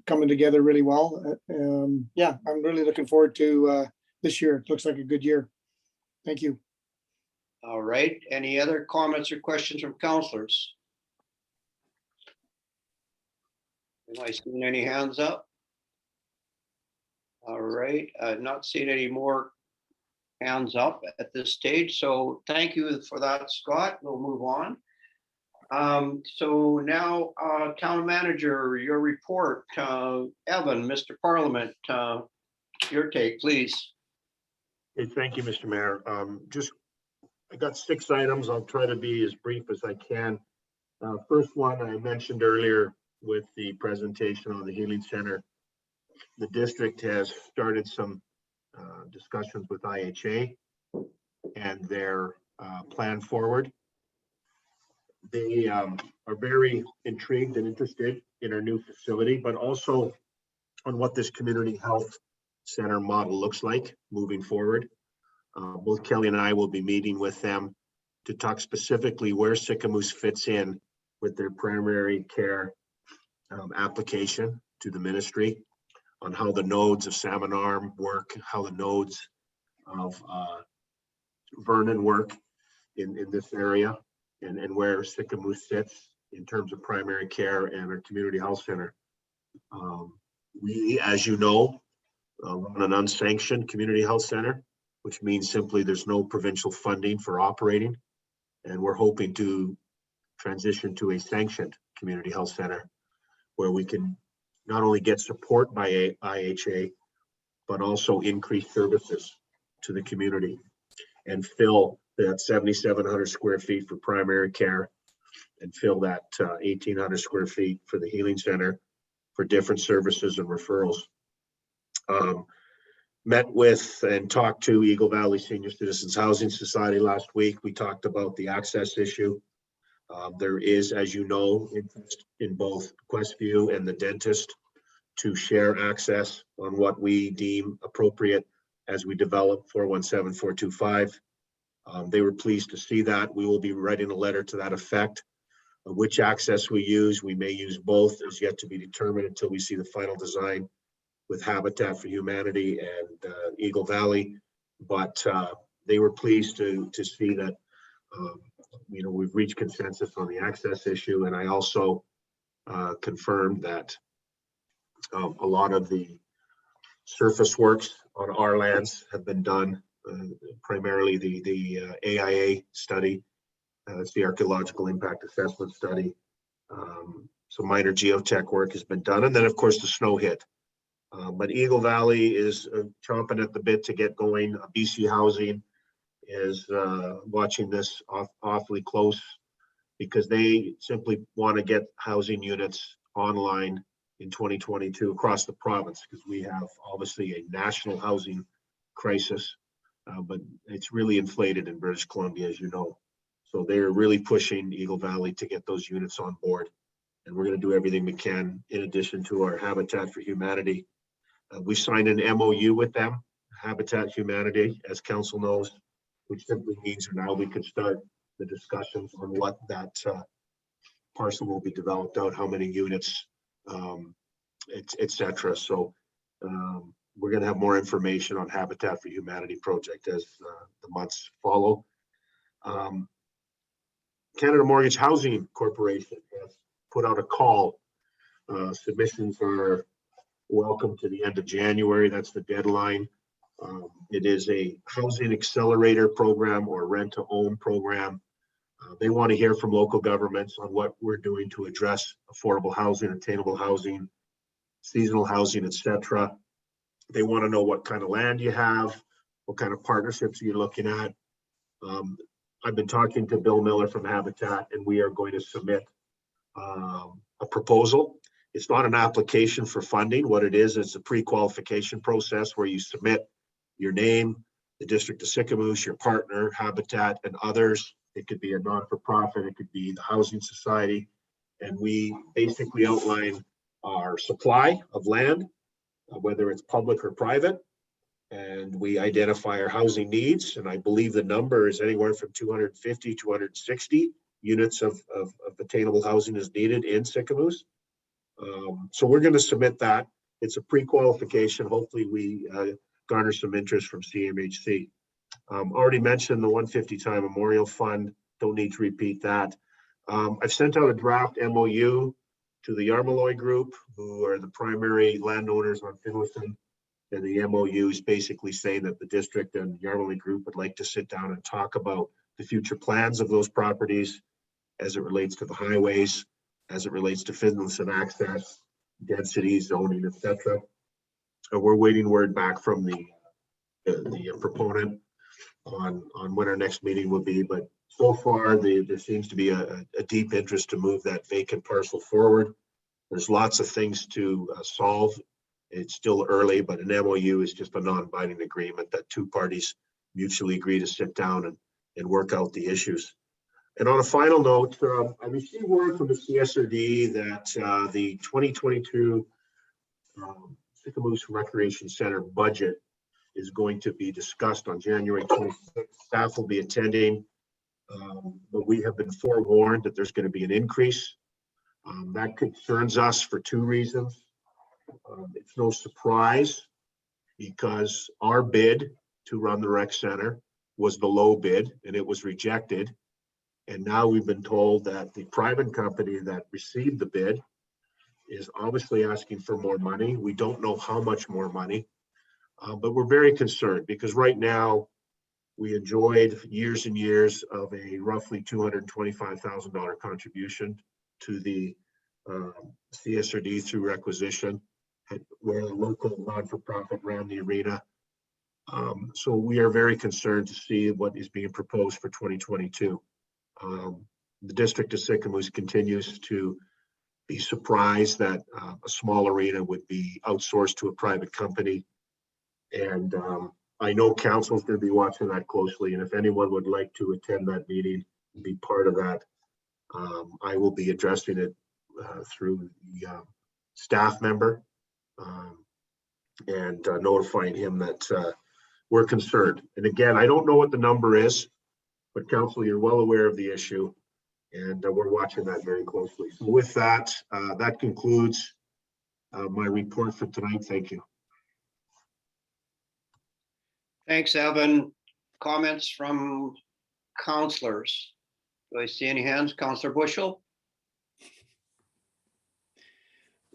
[SPEAKER 10] coming together really well. Yeah, I'm really looking forward to this year. It looks like a good year. Thank you.
[SPEAKER 1] All right. Any other comments or questions from councilors? Am I seeing any hands up? All right, not seeing any more hands up at this stage. So thank you for that, Scott. We'll move on. So now, town manager, your report. Evan, Mr. Parliament, your take, please.
[SPEAKER 3] Hey, thank you, Mr. Mayor. I got 6 items. I'll try to be as brief as I can. First one, I mentioned earlier with the presentation on the Healing Center. The district has started some discussions with IHA and their plan forward. They are very intrigued and interested in our new facility, but also on what this community health center model looks like moving forward. Both Kelly and I will be meeting with them to talk specifically where Sycamoose fits in with their primary care application to the ministry, on how the nodes of Salmon Arm work, how the nodes of Vernon work in this area, and where Sycamoose sits in terms of primary care and our community health center. We, as you know, run an unsanctioned community health center, which means simply there's no provincial funding for operating. And we're hoping to transition to a sanctioned community health center where we can not only get support by IHA, but also increase services to the community and fill that 7,700 square feet for primary care and fill that 1,800 square feet for the healing center for different services and referrals. Met with and talked to Eagle Valley Senior Citizens Housing Society last week. We talked about the access issue. There is, as you know, interest in both Questview and the dentist to share access on what we deem appropriate as we develop 417-425. They were pleased to see that. We will be writing a letter to that effect. Which access we use, we may use both, is yet to be determined until we see the final design with Habitat for Humanity and Eagle Valley. But they were pleased to see that we've reached consensus on the access issue. And I also confirmed that a lot of the surface works on our lands have been done, primarily the AIA study. It's the Archaeological Impact Assessment Study. So minor geotech work has been done. And then, of course, the snow hit. But Eagle Valley is chomping at the bit to get going. BC Housing is watching this awfully close because they simply want to get housing units online in 2022 across the province, because we have obviously a national housing crisis, but it's really inflated in British Columbia, as you know. So they're really pushing Eagle Valley to get those units on board. And we're going to do everything we can in addition to our Habitat for Humanity. We signed an MOU with them, Habitat Humanity, as council knows, which simply means now we can start the discussions on what that parcel will be developed out, how many units, et cetera. So we're gonna have more information on Habitat for Humanity project as the months follow. Canada Mortgage Housing Corporation has put out a call. Submissions are welcome to the end of January. That's the deadline. It is a housing accelerator program or rent to own program. They want to hear from local governments on what we're doing to address affordable housing, attainable housing, seasonal housing, etc. They want to know what kind of land you have, what kind of partnerships you're looking at. I've been talking to Bill Miller from Habitat, and we are going to submit a proposal. It's not an application for funding. What it is, it's a pre-qualification process where you submit your name, the District of Sicamous, your partner, Habitat, and others. It could be a non-for-profit, it could be the Housing Society. And we basically outline our supply of land, whether it's public or private. And we identify our housing needs. And I believe the number is anywhere from 250, 260 units of attainable housing is needed in Sicamous. So we're going to submit that. It's a pre-qualification. Hopefully we garner some interest from CMHC. Already mentioned the 150 Time Memorial Fund. Don't need to repeat that. I've sent out a draft MOU to the Yarmalloy Group, who are the primary landowners on Finlayson. And the MOU is basically saying that the district and Yarmalloy Group would like to sit down and talk about the future plans of those properties as it relates to the highways, as it relates to Finlayson access, density, zoning, etc. We're waiting word back from the proponent on when our next meeting will be, but so far there seems to be a deep interest to move that vacant parcel forward. There's lots of things to solve. It's still early, but an MOU is just a non-binding agreement that two parties mutually agree to sit down and work out the issues. And on a final note, I received word from the CSRD that the 2022 Sicamous Recreation Center budget is going to be discussed on January 26th. Staff will be attending, but we have been forewarned that there's going to be an increase. That concerns us for two reasons. It's no surprise because our bid to run the rec center was the low bid and it was rejected. And now we've been told that the private company that received the bid is obviously asking for more money. We don't know how much more money, but we're very concerned because right now we enjoyed years and years of a roughly $225,000 contribution to the CSRD through requisition, where the local non-for-profit ran the arena. So we are very concerned to see what is being proposed for 2022. The District of Sicamous continues to be surprised that a small arena would be outsourced to a private company. And I know council is going to be watching that closely. And if anyone would like to attend that meeting and be part of that, I will be addressing it through the staff member and notifying him that we're concerned. And again, I don't know what the number is, but council, you're well aware of the issue and we're watching that very closely. So with that, that concludes my report for tonight. Thank you.
[SPEAKER 1] Thanks, Evan. Comments from councillors? Do I see any hands? Councillor Bushel?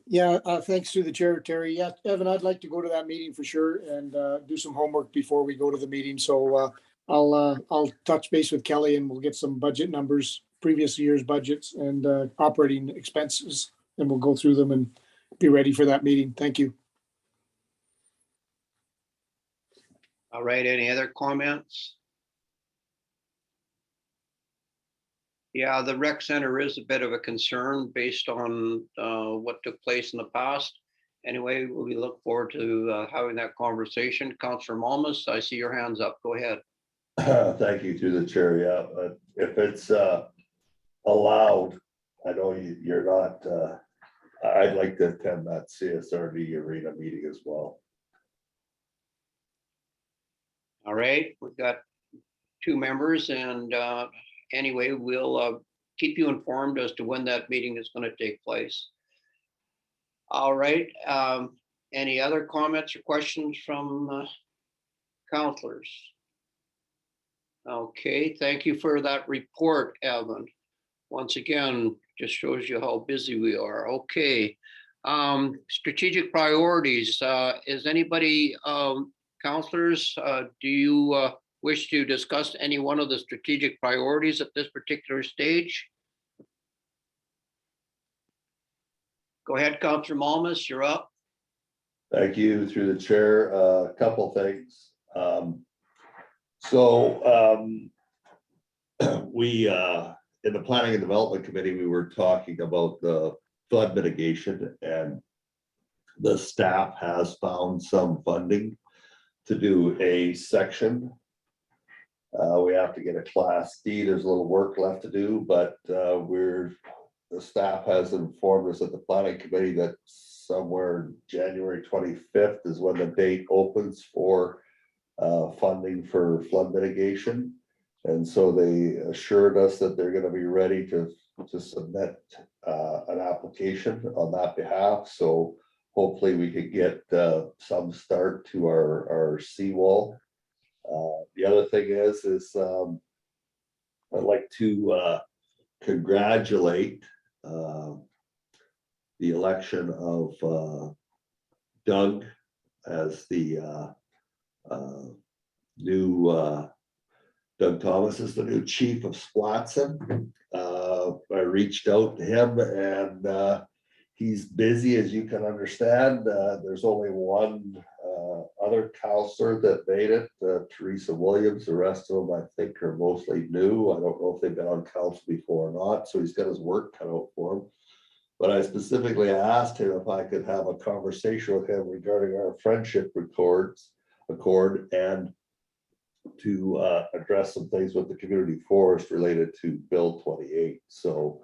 [SPEAKER 10] Yeah, thanks to the chair, Terry. Yeah, Evan, I'd like to go to that meeting for sure and do some homework before we go to the meeting. So I'll touch base with Kelly and we'll get some budget numbers, previous year's budgets and operating expenses, and we'll go through them and be ready for that meeting. Thank you.
[SPEAKER 1] All right, any other comments? Yeah, the rec center is a bit of a concern based on what took place in the past. Anyway, we look forward to having that conversation. Councillor Malmus, I see your hands up. Go ahead.
[SPEAKER 7] Thank you through the chair. Yeah, but if it's allowed, I know you're not, I'd like to attend that CSRD arena meeting as well.
[SPEAKER 1] All right, we've got two members and anyway, we'll keep you informed as to when that meeting is going to take place. All right, Any other comments or questions from counselors? Okay, thank you for that report, Evan. Once again, just shows you how busy we are. Okay. Strategic priorities. Is anybody, counselors, do you wish to discuss any one of the strategic priorities at this particular stage? Go ahead, Councillor Malmus, you're up.
[SPEAKER 7] Thank you through the chair. A couple things. We, in the Planning and Development Committee, we were talking about the flood mitigation, and the staff has found some funding to do a section. We have to get a Class D. There's a little work left to do, but the staff has informed us at the Planning Committee that somewhere January 25th is when the date opens for funding for flood mitigation. And so they assured us that they're going to be ready to submit an application on that behalf. So hopefully we could get some start to our seawall. The other thing is I'd like to congratulate the election of Doug as the new Doug Thomas is the new chief of Splatson. I reached out to him, and he's busy, as you can understand. There's only one other counselor that made it, Teresa Williams. The rest of them, I think, are mostly new. I don't know if they've been on council before or not, so he's got his work cut out for him. But I specifically asked him if I could have a conversation with him regarding our friendship accord and to address some things with the community forest related to Bill 28. So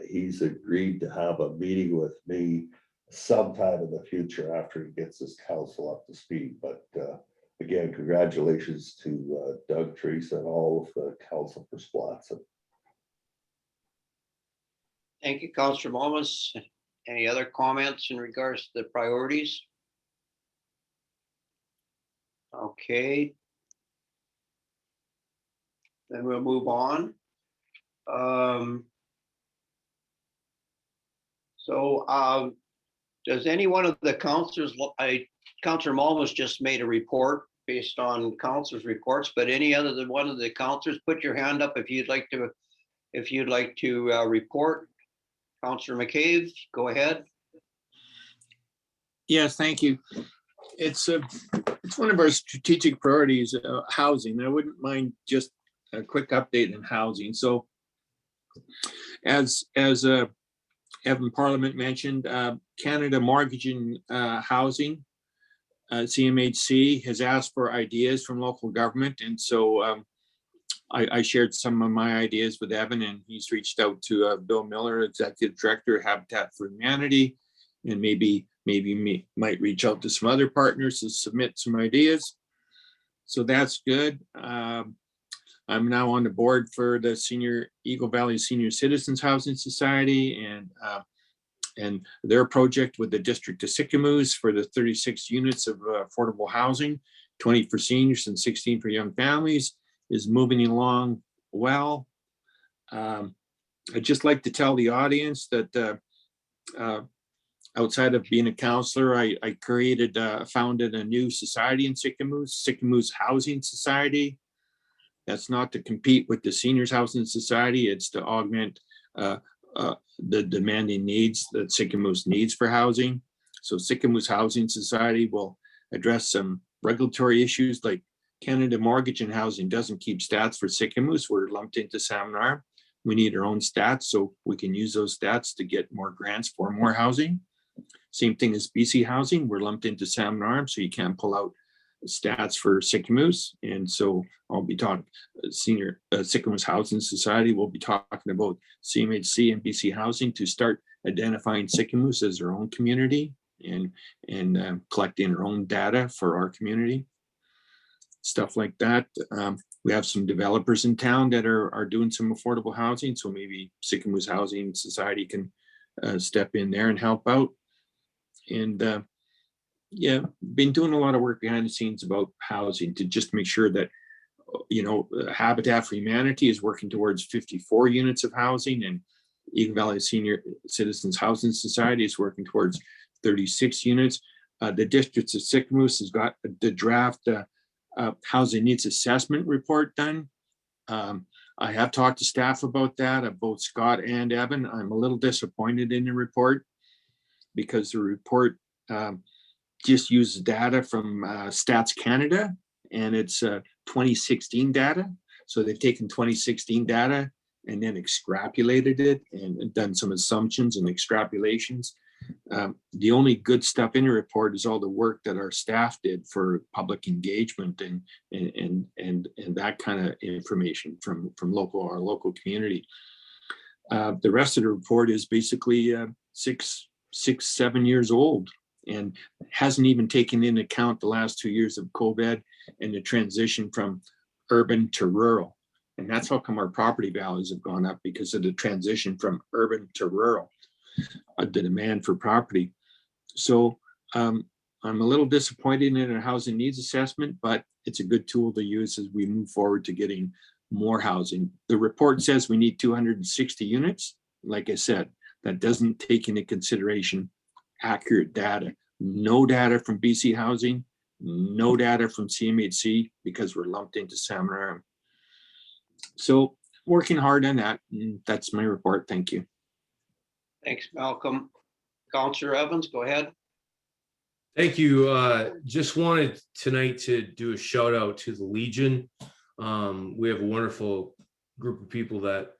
[SPEAKER 7] he's agreed to have a meeting with me sometime in the future after he gets his council up to speed. But again, congratulations to Doug, Teresa, and all of the council for Splatson.
[SPEAKER 1] Thank you, Councillor Malmus. Any other comments in regards to the priorities? Okay. Then we'll move on. Does any one of the councillors, Councillor Malmus just made a report based on councillors' reports, but any other than one of the councillors, put your hand up if you'd like to report. Councillor McCabe, go ahead.
[SPEAKER 6] Yes, thank you. It's one of our strategic priorities, housing. I wouldn't mind just a quick update on housing. So as Evan Parliament mentioned, Canada Mortgage and Housing, CMHC, has asked for ideas from local government. And so I shared some of my ideas with Evan, and he's reached out to Bill Miller, Executive Director, Habitat for Humanity, and maybe might reach out to some other partners to submit some ideas. So that's good. I'm now on the board for the Eagle Valley Senior Citizens Housing Society, and their project with the District of Sicamous for the 36 units of affordable housing, 20 for seniors and 16 for young families, is moving along well. I'd just like to tell the audience that outside of being a counselor, I founded a new society in Sicamous Housing Society. That's not to compete with the Seniors Housing Society. It's to augment the demanding needs that Sicamous needs for housing. So Sicamous Housing Society will address some regulatory issues like Canada Mortgage and Housing doesn't keep stats for Sicamous. We're lumped into Salmon Arm. We need our own stats so we can use those stats to get more grants for more housing. Same thing as BC Housing. We're lumped into Salmon Arm, so you can't pull out stats for Sicamous. And so I'll be talking Sicamous Housing Society will be talking about CMHC and BC Housing to start identifying Sicamous as their own community and collecting our own data for our community. Stuff like that. We have some developers in town that are doing some affordable housing, so maybe Sicamous Housing Society can step in there and help out. And Yeah, been doing a lot of work behind the scenes about housing to just make sure that, Habitat for Humanity is working towards 54 units of housing, and Eagle Valley Senior Citizens Housing Society is working towards 36 units. The districts of Sycamoose has got the draft housing needs assessment report done. I have talked to staff about that, both Scott and Evan. I'm a little disappointed in the report because the report just uses data from Stats Canada, and it's 2016 data. So they've taken 2016 data and then extrapolated it and done some assumptions and extrapolations. The only good stuff in the report is all the work that our staff did for public engagement and that kind of information from our local community. The rest of the report is basically 7 years old and hasn't even taken into account the last 2 years of COVID and the transition from urban to rural. And that's how come our property values have gone up, because of the transition from urban to rural, the demand for property. So I'm a little disappointed in our housing needs assessment, but it's a good tool to use as we move forward to getting more housing. The report says we need 260 units. Like I said, that doesn't take into consideration accurate data. No data from BC Housing, no data from CMHC, because we're lumped into Salmon. So working hard on that. And that's my report. Thank you.
[SPEAKER 1] Thanks, Malcolm. Counselor Evans, go ahead.
[SPEAKER 5] Thank you. Just wanted tonight to do a shout out to the Legion. We have a wonderful group of people that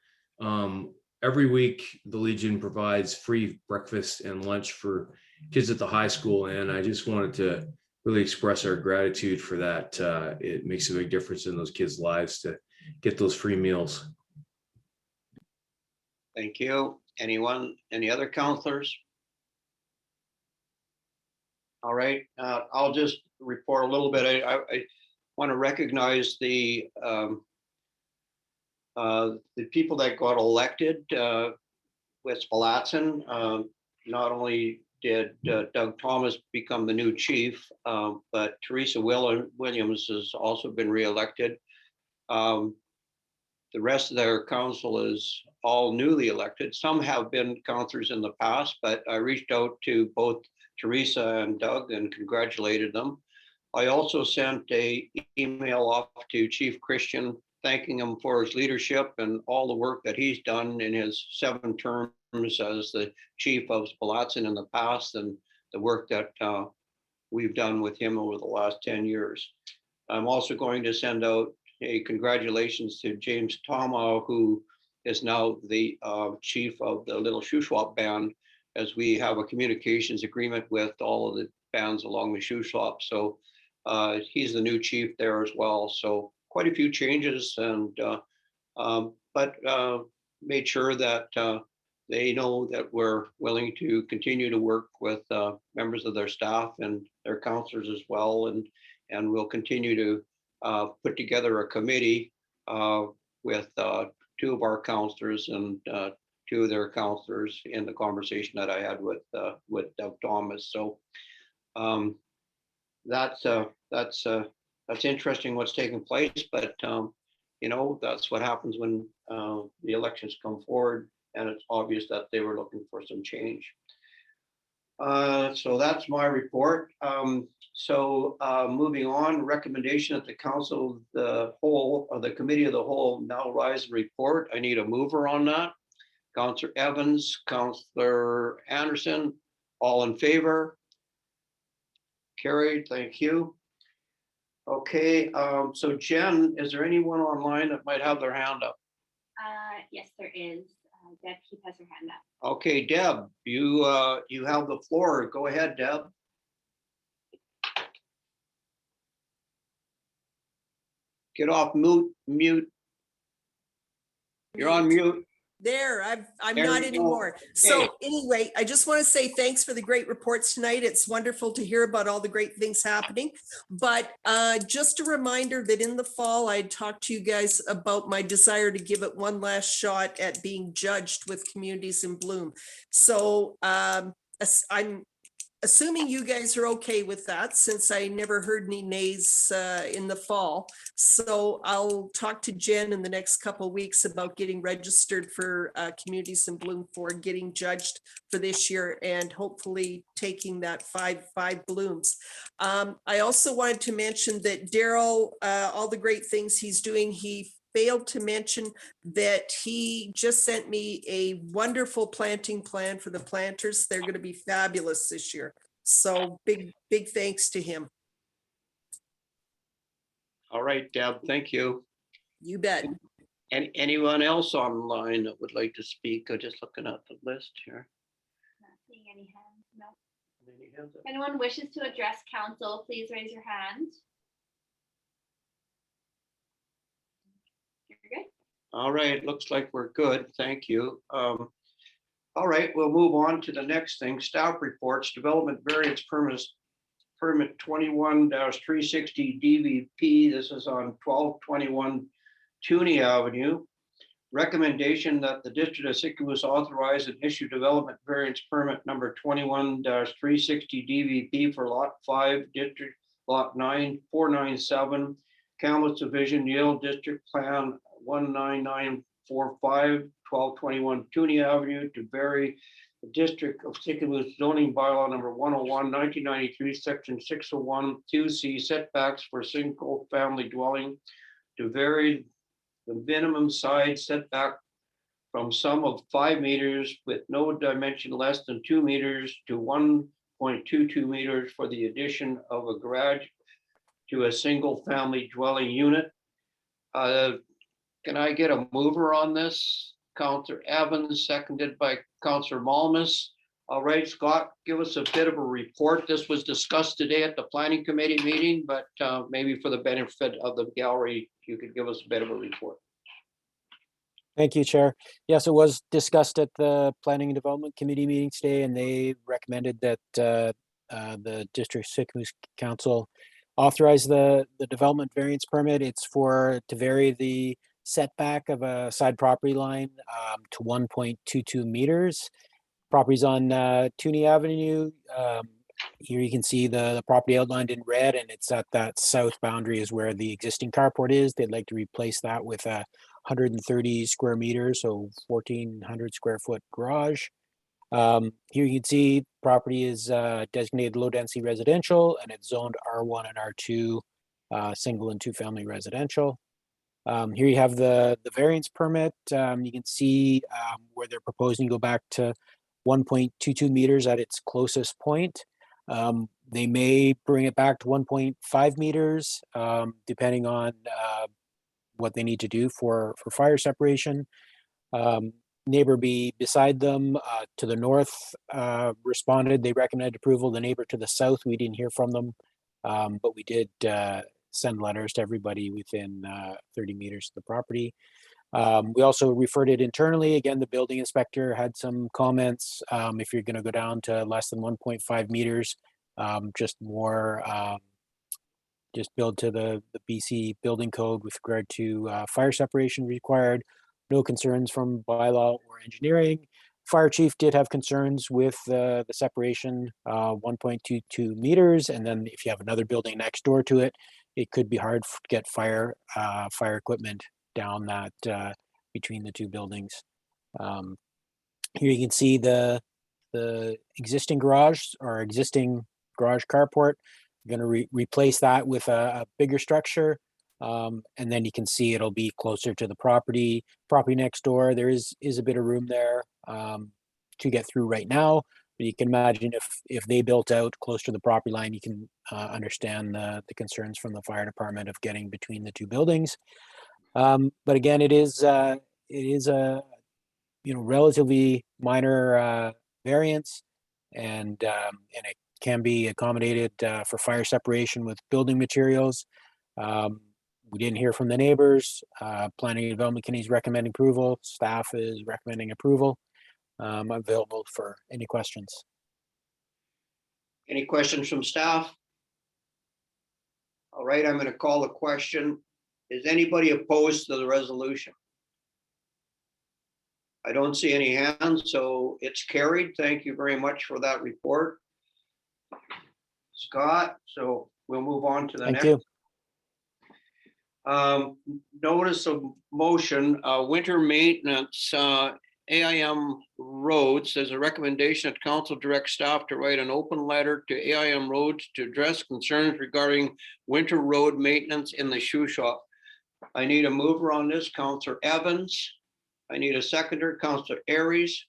[SPEAKER 5] every week the Legion provides free breakfast and lunch for kids at the high school. And I just wanted to really express our gratitude for that. It makes a big difference in those kids' lives to get those free meals.
[SPEAKER 1] Thank you. Anyone, any other counselors? All right, I'll just report a little bit. I want to recognize the people that got elected with Spalatin. Not only did Doug Thomas become the new chief, but Teresa Williams has also been reelected. The rest of their council is all newly elected. Some have been councillors in the past, but I reached out to both Teresa and Doug and congratulated them. I also sent an email off to Chief Christian, thanking him for his leadership and all the work that he's done in his 7 terms as the chief of Spalatin in the past, and the work that we've done with him over the last 10 years. I'm also going to send out a congratulations to James Tama, who is now the chief of the Little Shuswap Band, as we have a communications agreement with all of the bands along the Shuswap. So he's the new chief there as well. So quite a few changes, and but made sure that they know that we're willing to continue to work with members of their staff and their counselors as well, and we'll continue to put together a committee with 2 of our counselors and 2 of their counselors in the conversation that I had with Doug Thomas. So that's interesting what's taking place, but that's what happens when the elections come forward, and it's obvious that they were looking for some change. So that's my report. Moving on, recommendation that the council, the whole, or the committee of the whole now rise and report. I need a mover on that. Councillor Evans, Councillor Anderson, all in favor? Carried, thank you. Okay, so Jen, is there anyone online that might have their hand up?
[SPEAKER 2] Yes, there is. Deb, keep has her hand up.
[SPEAKER 1] Okay, Deb, you have the floor. Go ahead, Deb. Get off mute. You're on mute.
[SPEAKER 12] There, I'm
[SPEAKER 1] There
[SPEAKER 12] not
[SPEAKER 1] you go.
[SPEAKER 12] anymore. So anyway, I just want to say thanks for the great reports tonight. It's wonderful to hear about all the great things happening. But just a reminder that in the fall, I talked to you guys about my desire to give it one last shot at being judged with Communities in Bloom. So I'm assuming you guys are okay with that, since I never heard any nays in the fall. So I'll talk to Jen in the next couple of weeks about getting registered for Communities in Bloom for getting judged for this year and hopefully taking that five blooms. I also wanted to mention that Daryl, all the great things he's doing, he failed to mention that he just sent me a wonderful planting plan for the planters. They're going to be fabulous this year. So big thanks to him.
[SPEAKER 1] All right, Deb, thank you.
[SPEAKER 12] You bet.
[SPEAKER 1] And anyone else online that would like to speak? I'm just looking at the list here.
[SPEAKER 2] Not seeing any hands, no.
[SPEAKER 1] Any hands up?
[SPEAKER 2] If anyone wishes to address council, please raise your hand. You're good.
[SPEAKER 1] All right, looks like we're good. Thank you. All right, we'll move on to the next thing. Staff reports, development variance permit 21-360 DVP. This is on 1221 Tooney Avenue. Recommendation that the District of Siskamus authorize and issue development variance permit number 21-360 DVP for Lot 5, District Lot 9497, Kamloops Division, Yale District Plan 19945, 1221 Tooney Avenue to vary the District of Siskamus zoning bylaw number 101, 1993, section 601, 2C setbacks for single family dwelling to vary the minimum side setback from some of 5 meters with no dimension less than 2 meters to 1.22 meters for the addition of a garage to a single family dwelling unit. Can I get a mover on this? Counselor Evans, seconded by Counselor Malmus. All right, Scott, give us a bit of a report. This was discussed today at the planning committee meeting, but maybe for the benefit of the gallery, you could give us a bit of a report.
[SPEAKER 11] Thank you, Chair. Yes, it was discussed at the Planning and Development Committee meeting today, and they recommended that the District Siskamus Council authorize the development variance permit. It's to vary the setback of a side property line to 1.22 meters. Properties on Tooney Avenue. Here you can see the property outlined in red, and it's at that south boundary is where the existing carport is. They'd like to replace that with a 130 square meters, so 1,400 square foot garage. Here you can see property is designated low density residential, and it's zoned R1 and R2 single and two family residential. Here you have the variance permit. You can see where they're proposing to go back to 1.22 meters at its closest point. They may bring it back to 1.5 meters, depending on what they need to do for fire separation. Neighbor beside them to the north responded. They recommended approval. The neighbor to the south, we didn't hear from them, but we did send letters to everybody within 30 meters of the property. We also referred it internally. Again, the building inspector had some comments. If you're going to go down to less than 1.5 meters, just build to the BC building code with regard to fire separation required. No concerns from bylaw or engineering. Fire chief did have concerns with the separation, 1.22 meters. And then if you have another building next door to it, it could be hard to get fire equipment down that between the two buildings. Here you can see the existing garage or existing garage carport. We're going to replace that with a bigger structure. And then you can see it'll be closer to the property next door. There is a bit of room there to get through right now. But you can imagine if they built out close to the property line, you can understand the concerns from the fire department of getting between the two buildings. But again, it is a relatively minor variance, and it can be accommodated for fire separation with building materials. We didn't hear from the neighbors. Planning and Development Committee is recommending approval. Staff is recommending approval. I'm available for any questions.
[SPEAKER 1] Any questions from staff? All right, I'm going to call the question. Is anybody opposed to the resolution? I don't see any hands, so it's carried. Thank you very much for that report. Scott. So we'll move on to the
[SPEAKER 11] Thank
[SPEAKER 1] next.
[SPEAKER 11] you.
[SPEAKER 1] Notice of motion, winter maintenance, AIM roads. There's a recommendation that council direct staff to write an open letter to AIM roads to address concerns regarding winter road maintenance in the shoe shop. I need a mover on this, Counselor Evans. I need a seconder, Counselor Aries.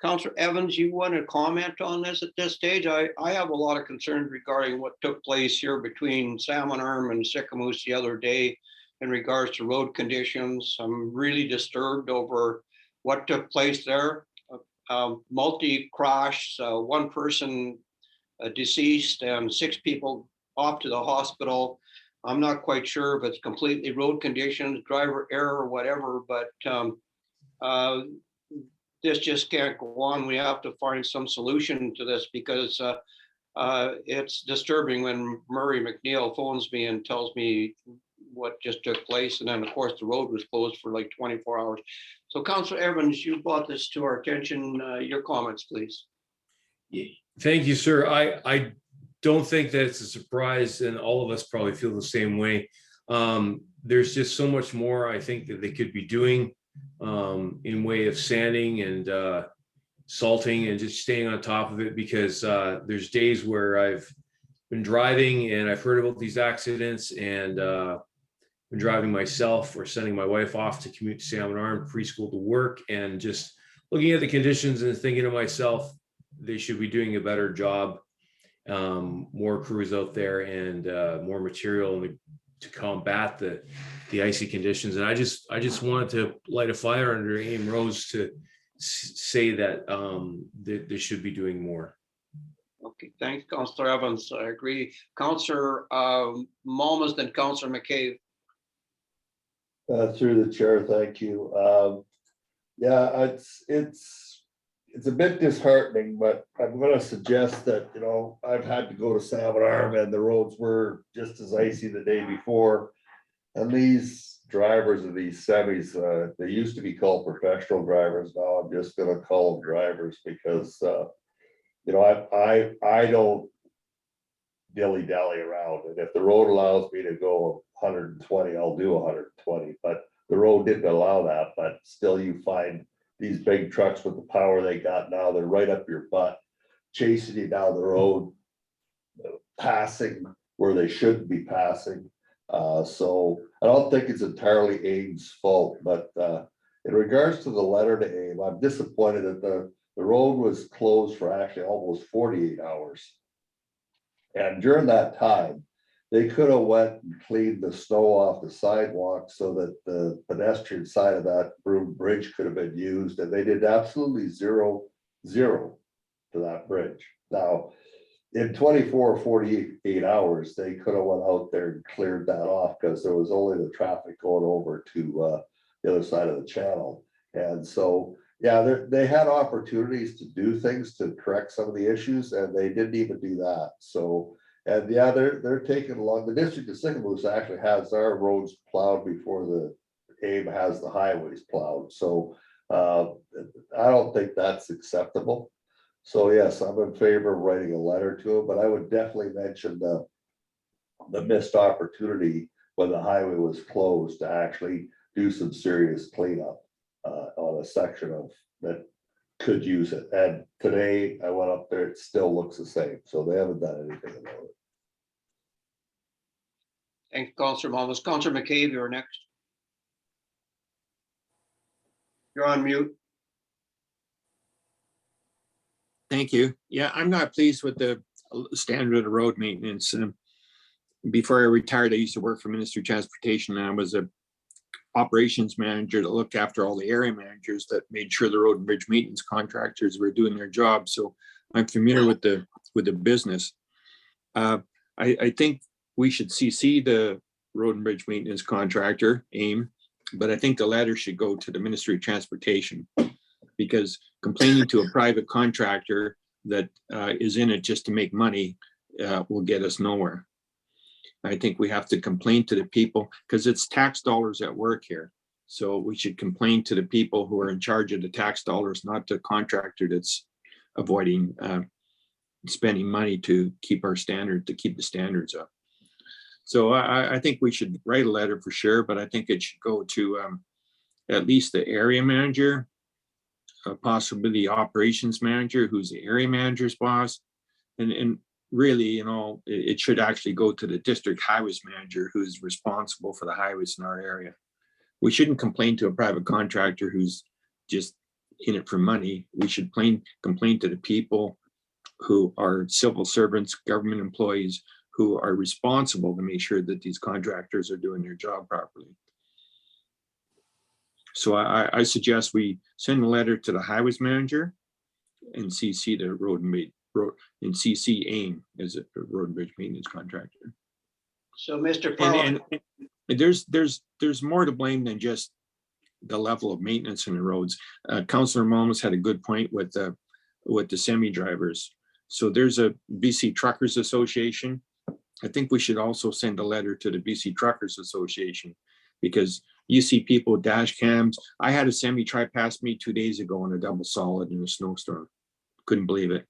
[SPEAKER 1] Counselor Evans, you want to comment on this at this stage? I have a lot of concerns regarding what took place here between Salmon Arm and Sycamoose the other day in regards to road conditions. I'm really disturbed over what took place there. Multi-crash, one person deceased and 6 people off to the hospital. I'm not quite sure if it's completely road conditions, driver error or whatever, but this just can't go on. We have to find some solution to this because it's disturbing when Murray McNeil phones me and tells me what just took place. And then of course the road was closed for like 24 hours. So Councilor Evans, you brought this to our attention. Your comments, please.
[SPEAKER 5] Thank you, sir. I don't think that it's a surprise, and all of us probably feel the same way. There's just so much more I think that they could be doing in way of sanding and salting and just staying on top of it, because there's days where I've been driving and I've heard about these accidents and been driving myself or sending my wife off to commute to Salmon Arm preschool to work, and just looking at the conditions and thinking to myself, they should be doing a better job. More crews out there and more material to combat the icy conditions. And I just wanted to light a fire under AIM roads to say that they should be doing more.
[SPEAKER 1] Okay, thanks, Councilor Evans. I agree. Councilor Malmas, then Councilor McCabe.
[SPEAKER 7] Through the chair, thank you. Yeah, it's a bit disheartening, but I'm going to suggest that, you know, I've had to go to Salmon Arm and the roads were just as icy the day before. And these drivers of these semis, they used to be called professional drivers. Now I'm just going to call them drivers because, you know, I don't dilly-dally around. And if the road allows me to go 120, I'll do 120. But the road didn't allow that. But still, you find these big trucks with the power they got now, they're right up your butt, chasing you down the road, passing where they shouldn't be passing. So I don't think it's entirely AIM's fault, but in regards to the letter to AIM, I'm disappointed that the road was closed for actually almost 48 hours. And during that time, they could have went and cleaned the snow off the sidewalk so that the pedestrian side of that bridge could have been used, and they did absolutely zero to that bridge. Now, in 24 or 48 hours, they could have went out there and cleared that off because there was only the traffic going over to the other side of the channel. And so, yeah, they had opportunities to do things to correct some of the issues, and they didn't even do that. So, and yeah, they're taking along. The district of Sycamoose actually has our roads plowed before the AIM has the highways plowed. So I don't think that's acceptable. So yes, I'm in favor of writing a letter to them, but I would definitely mention the missed opportunity when the highway was closed to actually do some serious cleanup on a section of that could use it. And today I went up there, it still looks the same. So they haven't done anything about it.
[SPEAKER 1] Thanks, Councilor Malmas. Councilor McCabe, you're next. You're on mute.
[SPEAKER 6] Thank you. Yeah, I'm not pleased with the standard of road maintenance. Before I retired, I used to work for Ministry of Transportation, and I was a operations manager that looked after all the area managers that made sure the road and bridge maintenance contractors were doing their job. So I'm familiar with the business. I think we should CC the road and bridge maintenance contractor, AIM, but I think the letter should go to the Ministry of Transportation, because complaining to a private contractor that is in it just to make money will get us nowhere. I think we have to complain to the people, because it's tax dollars at work here. So we should complain to the people who are in charge of the tax dollars, not the contractor that's avoiding spending money to keep our standard, to keep the standards up. So I think we should write a letter for sure, but I think it should go to at least the area manager, possibly the operations manager, who's the area manager's boss. And really, you know, it should actually go to the district highways manager, who's responsible for the highways in our area. We shouldn't complain to a private contractor who's just in it for money. We should complain to the people who are civil servants, government employees, who are responsible to make sure that these contractors are doing their job properly. So I suggest we send a letter to the highways manager and CC the road and CC AIM as a road and bridge maintenance contractor.
[SPEAKER 1] So, Mr. Parliament,
[SPEAKER 6] And there's more to blame than just the level of maintenance in the roads. Councillor Malmus had a good point with the semi drivers. So there's a BC Truckers Association. I think we should also send a letter to the BC Truckers Association, because you see people with dash cams. I had a semi try past me 2 days ago on a double solid in a snowstorm. Couldn't believe it.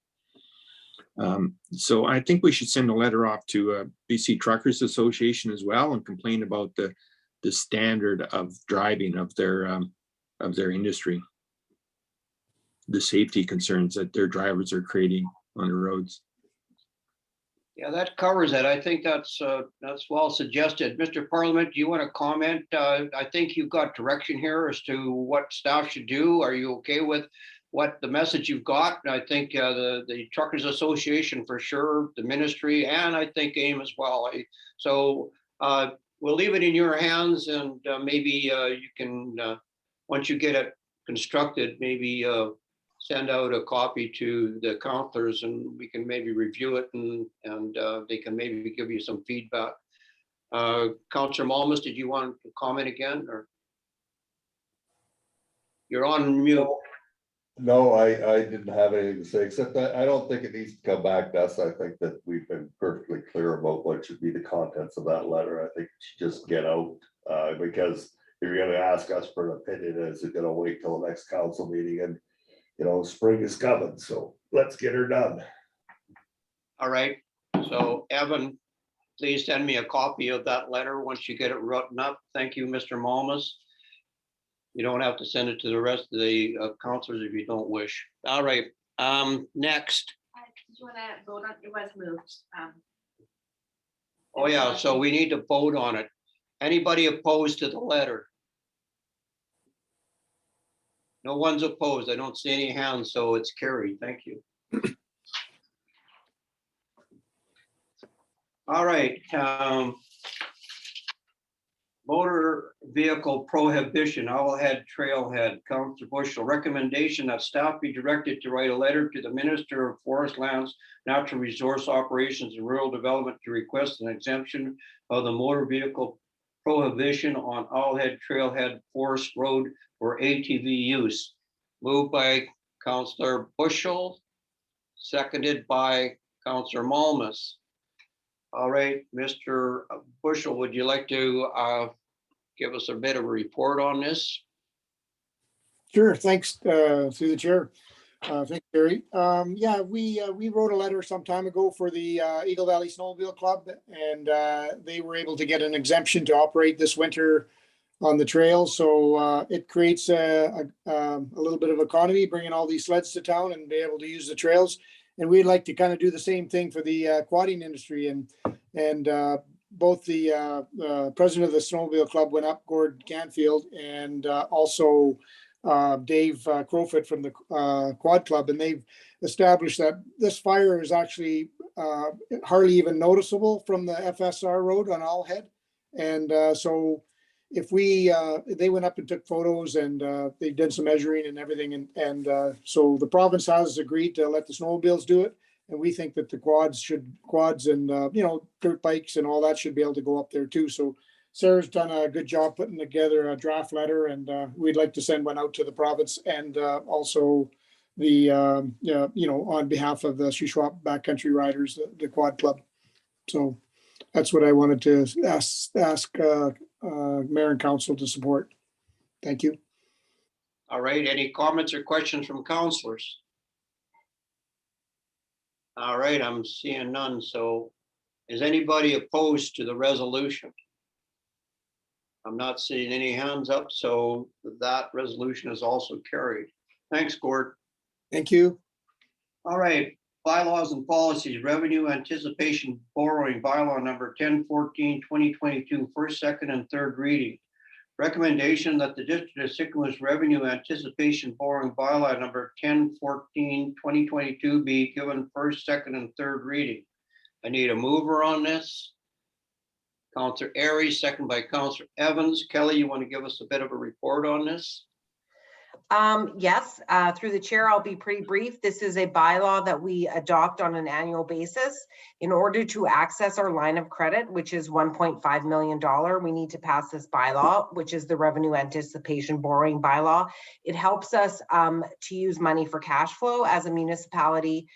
[SPEAKER 6] So I think we should send a letter off to BC Truckers Association as well and complain about the standard of driving of their industry, the safety concerns that their drivers are creating on the roads.
[SPEAKER 1] yeah, that covers it. I think that's well suggested. Mr. Parliament, do you want to comment? I think you've got direction here as to what staff should do. Are you okay with what the message you've got? I think the Truckers Association for sure, the ministry, and I think AIM as well. So we'll leave it in your hands, and maybe you can, once you get it constructed, maybe send out a copy to the councillors, and we can maybe review it, and they can maybe give you some feedback. Councillor Malmus, did you want to comment again, or? You're on mute.
[SPEAKER 7] No, I didn't have anything to say, except that I don't think it needs to come back to us. I think that we've been perfectly clear about what should be the contents of that letter. I think it should just get out, because if you're gonna ask us for an opinion, is it gonna wait till the next council meeting? And, you know, spring is coming, so let's get her done.
[SPEAKER 1] All right, so Evan, please send me a copy of that letter once you get it written up. Thank you, Mr. Malmus. You don't have to send it to the rest of the councilors if you don't wish. All right, next.
[SPEAKER 2] Did you want to vote on, it was moved.
[SPEAKER 1] Oh yeah, so we need to vote on it. Anybody opposed to the letter? No one's opposed. I don't see any hands, so it's carried. Thank you. All right. Motor vehicle prohibition, Owlhead Trailhead. Councillor Bushel, recommendation that staff be directed to write a letter to the Minister of Forest Lands, Natural Resource Operations and Rural Development to request an exemption of the motor vehicle prohibition on Owlhead Trailhead Forest Road for ATV use. Moved by Councillor Bushel, seconded by Councillor Malmus. All right, Mr. Bushel, would you like to give us a bit of a report on this?
[SPEAKER 10] Sure, thanks, through the chair. Thanks, Barry. Yeah, we wrote a letter some time ago for the Eagle Valley Snowmobile Club, and they were able to get an exemption to operate this winter on the trail. So it creates a little bit of economy, bringing all these sleds to town and be able to use the trails. And we'd like to kind of do the same thing for the quadding industry. And both the president of the Snowmobile Club went up, Gord Canfield, and also Dave Crowfoot from the Quad Club, and they've established that this fire is actually hardly even noticeable from the FSR road on Owlhead. And so if they went up and took photos, and they did some measuring and everything, and so the province has agreed to let the snowmobiles do it, and we think that the quads and dirt bikes and all that should be able to go up there too. So Sarah's done a good job putting together a draft letter, and we'd like to send one out to the province, and also the on behalf of the Shuswap Backcountry Riders, the Quad Club. So that's what I wanted to ask Mayor and Council to support. Thank you.
[SPEAKER 1] All right, any comments or questions from councillors? All right, I'm seeing none. So is anybody opposed to the resolution? I'm not seeing any hands up, so that resolution is also carried. Thanks, Gord.
[SPEAKER 10] Thank you.
[SPEAKER 1] All right, bylaws and policies, revenue anticipation borrowing bylaw number 1014-2022, first, second, and third reading. Recommendation that the District of Sycamore revenue anticipation borrowing bylaw number 1014-2022 be given first, second, and third reading. I need a mover on this. Counselor Aries, second by Counselor Evans. Kelly, you want to give us a bit of a report on this?
[SPEAKER 13] Yes, through the chair, I'll be pretty brief. This is a bylaw that we adopt on an annual basis. In order to access our line of credit, which is $1.5 million, we need to pass this bylaw, which is the revenue anticipation borrowing bylaw. It helps us to use money for cash flow as a municipality.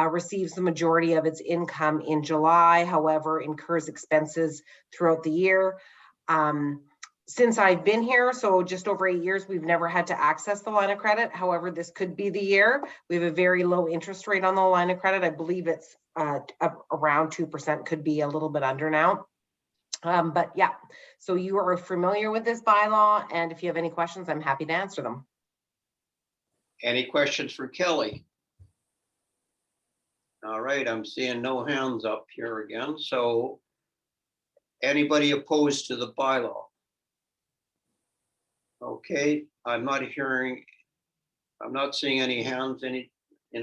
[SPEAKER 13] Receives the majority of its income in July, however, incurs expenses throughout the year. Since I've been here, so just over 8 years, we've never had to access the line of credit. However, this could be the year. We have a very low interest rate on the line of credit. I believe it's around 2%, could be a little bit under now. But yeah, so you are familiar with this bylaw, and if you have any questions, I'm happy to answer them.
[SPEAKER 1] Any questions for Kelly? All right, I'm seeing no hands up here again. So anybody opposed to the bylaw? Okay, I'm not seeing any hands in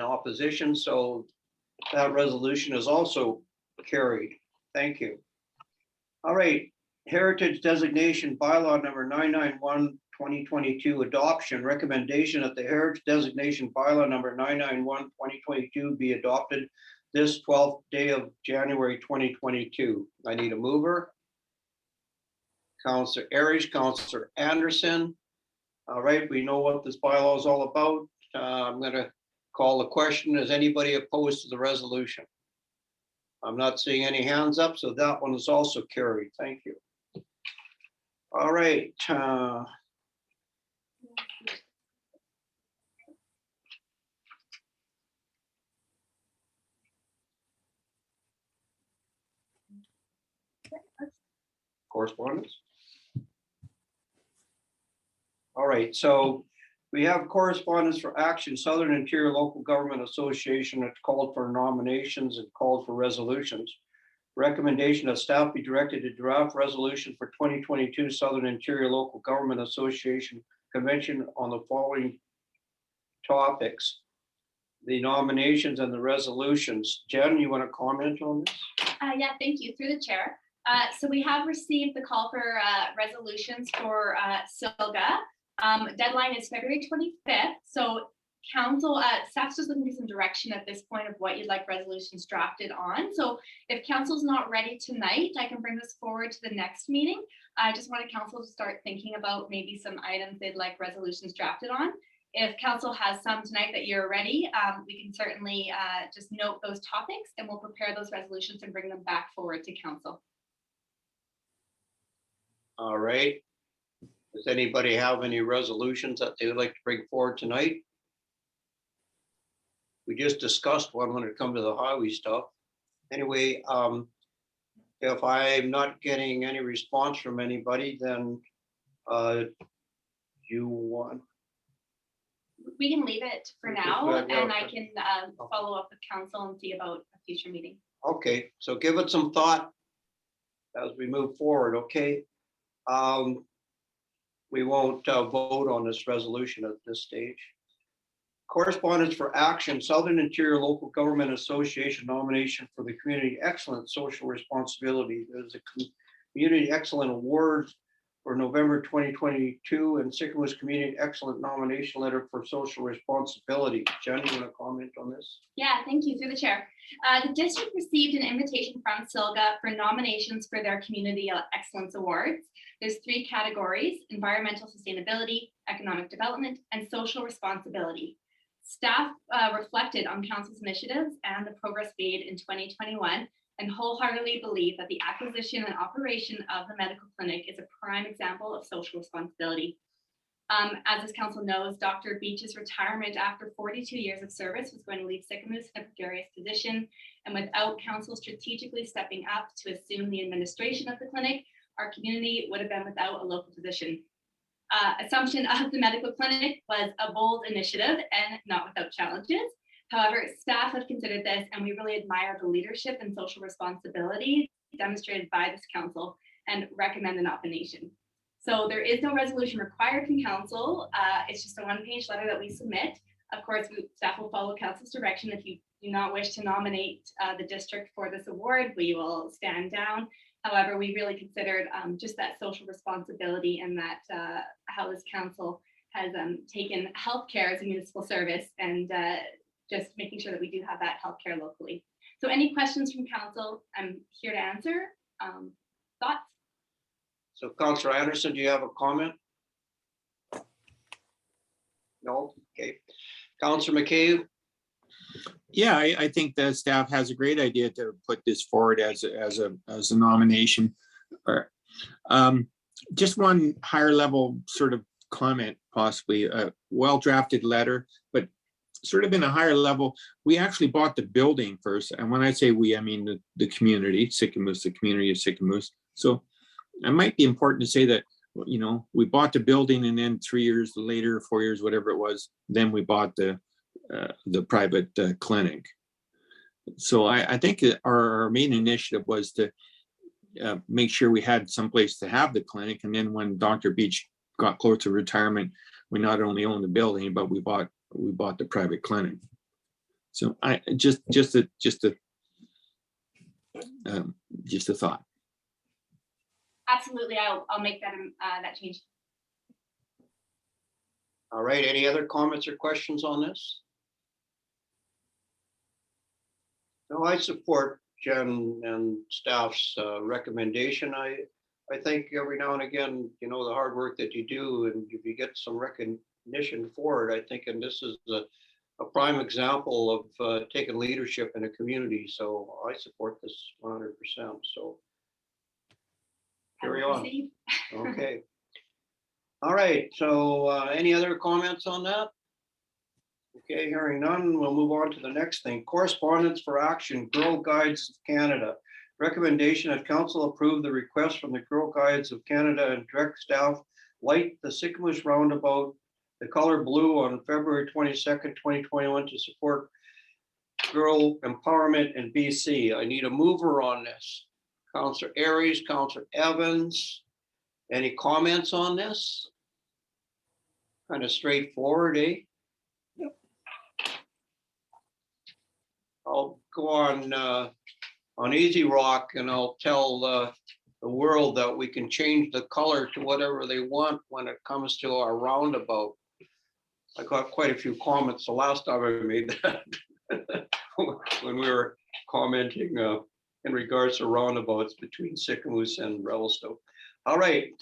[SPEAKER 1] opposition, so that resolution is also carried. Thank you. All right, heritage designation bylaw number 991-2022 adoption. Recommendation that the heritage designation bylaw number 991-2022 be adopted this 12th day of January 2022. I need a mover. Counselor Aries, Counselor Anderson. All right, we know what this bylaw is all about. I'm going to call the question. Is anybody opposed to the resolution? I'm not seeing any hands up, so that one is also carried. Thank you. All right. Correspondence. All right, so we have correspondence for action. Southern Interior Local Government Association has called for nominations and called for resolutions. Recommendation that staff be directed to draft resolution for 2022 Southern Interior Local Government Association Convention on the following topics: the nominations and the resolutions. Jen, you want to comment on this?
[SPEAKER 2] Yeah, thank you. Through the chair. So we have received the call for resolutions for SILGA. Deadline is February 25th. So council, staff's just looking for some direction at this point of what you'd like resolutions drafted on. So if council's not ready tonight, I can bring this forward to the next meeting. I just wanted council to start thinking about maybe some items they'd like resolutions drafted on. If council has some tonight that you're ready, we can certainly just note those topics and we'll prepare those resolutions and bring them back forward to council.
[SPEAKER 1] All right. Does anybody have any resolutions that they would like to bring forward tonight? We just discussed one when it comes to the highway stuff. Anyway, if I'm not getting any response from anybody, then you want?
[SPEAKER 2] We can leave it for now,
[SPEAKER 1] Yeah,
[SPEAKER 2] and I can follow up with council and see about a future meeting.
[SPEAKER 1] Okay, so give it some thought as we move forward, okay? We won't vote on this resolution at this stage. Correspondence for action, Southern Interior Local Government Association nomination for the Community Excellence Social Responsibility. There's a Community Excellent Award for November 2022 and Sycamore's Community Excellent Nomination Letter for Social Responsibility. Jen, you want to comment on this?
[SPEAKER 2] Yeah, thank you. Through the chair. The district received an invitation from SILGA for nominations for their Community Excellence Awards. There's 3 categories: environmental sustainability, economic development, and social responsibility. Staff reflected on council's initiatives and the progress made in 2021 and wholeheartedly believe that the acquisition and operation of the medical clinic is a prime example of social responsibility. As this council knows, Dr. Beach's retirement after 42 years of service was going to leave Sycamoose in a precarious position. And without council strategically stepping up to assume the administration of the clinic, our community would have been without a local physician. Assumption of the medical clinic was a bold initiative and not without challenges. However, staff have considered this, and we really admire the leadership and social responsibility demonstrated by this council and recommend the nomination. So there is no resolution required from council. It's just a one-page letter that we submit. Of course, staff will follow council's direction. If you do not wish to nominate the district for this award, we will stand down. However, we really considered just that social responsibility and that how this council has taken healthcare as a municipal service and just making sure that we do have that healthcare locally. So any questions from council, I'm here to answer. Thoughts?
[SPEAKER 1] So Councillor Anderson, do you have a comment? No, okay. Councillor McCabe?
[SPEAKER 6] Yeah, I think the staff has a great idea to put this forward as a nomination. Or, just one higher level sort of comment, possibly a well-drafted letter, but sort of in a higher level, we actually bought the building first. And when I say we, I mean the community, Sycamoose, the community of Sycamoose. So it might be important to say that, you know, we bought the building and then 3 years later, 4 years, whatever it was, then we bought the private clinic. So I think our main initiative was to make sure we had someplace to have the clinic. And then when Dr. Beach got close to retirement, we not only owned the building, but we bought the private clinic. So I just a thought.
[SPEAKER 2] Absolutely, I'll make that that change.
[SPEAKER 1] All right, any other comments or questions on this? No, I support Jen and staff's recommendation. I think every now and again, you know, the hard work that you do, and if you get some recognition for it, I think, and this is a prime example of taking leadership in a community. So I support this 100%. So carry on. Okay. All right. So any other comments on that? Okay, hearing none, we'll move on to the next thing. Correspondence for action, Girl Guides of Canada. Recommendation that council approve the request from the Girl Guides of Canada and direct staff light the Sycamoose roundabout the color blue on February 22nd, 2021 to support girl empowerment in BC. I need a mover on this. Councillor Aries, Councillor Evans. Any comments on this? Kind of straightforward, eh? Yep. I'll go on Easy Rock and I'll tell the world that we can change the color to whatever they want when it comes to our roundabout. I got quite a few comments the last time I made that when we were commenting in regards to roundabouts between Sycamoose and Revelstoke. All right,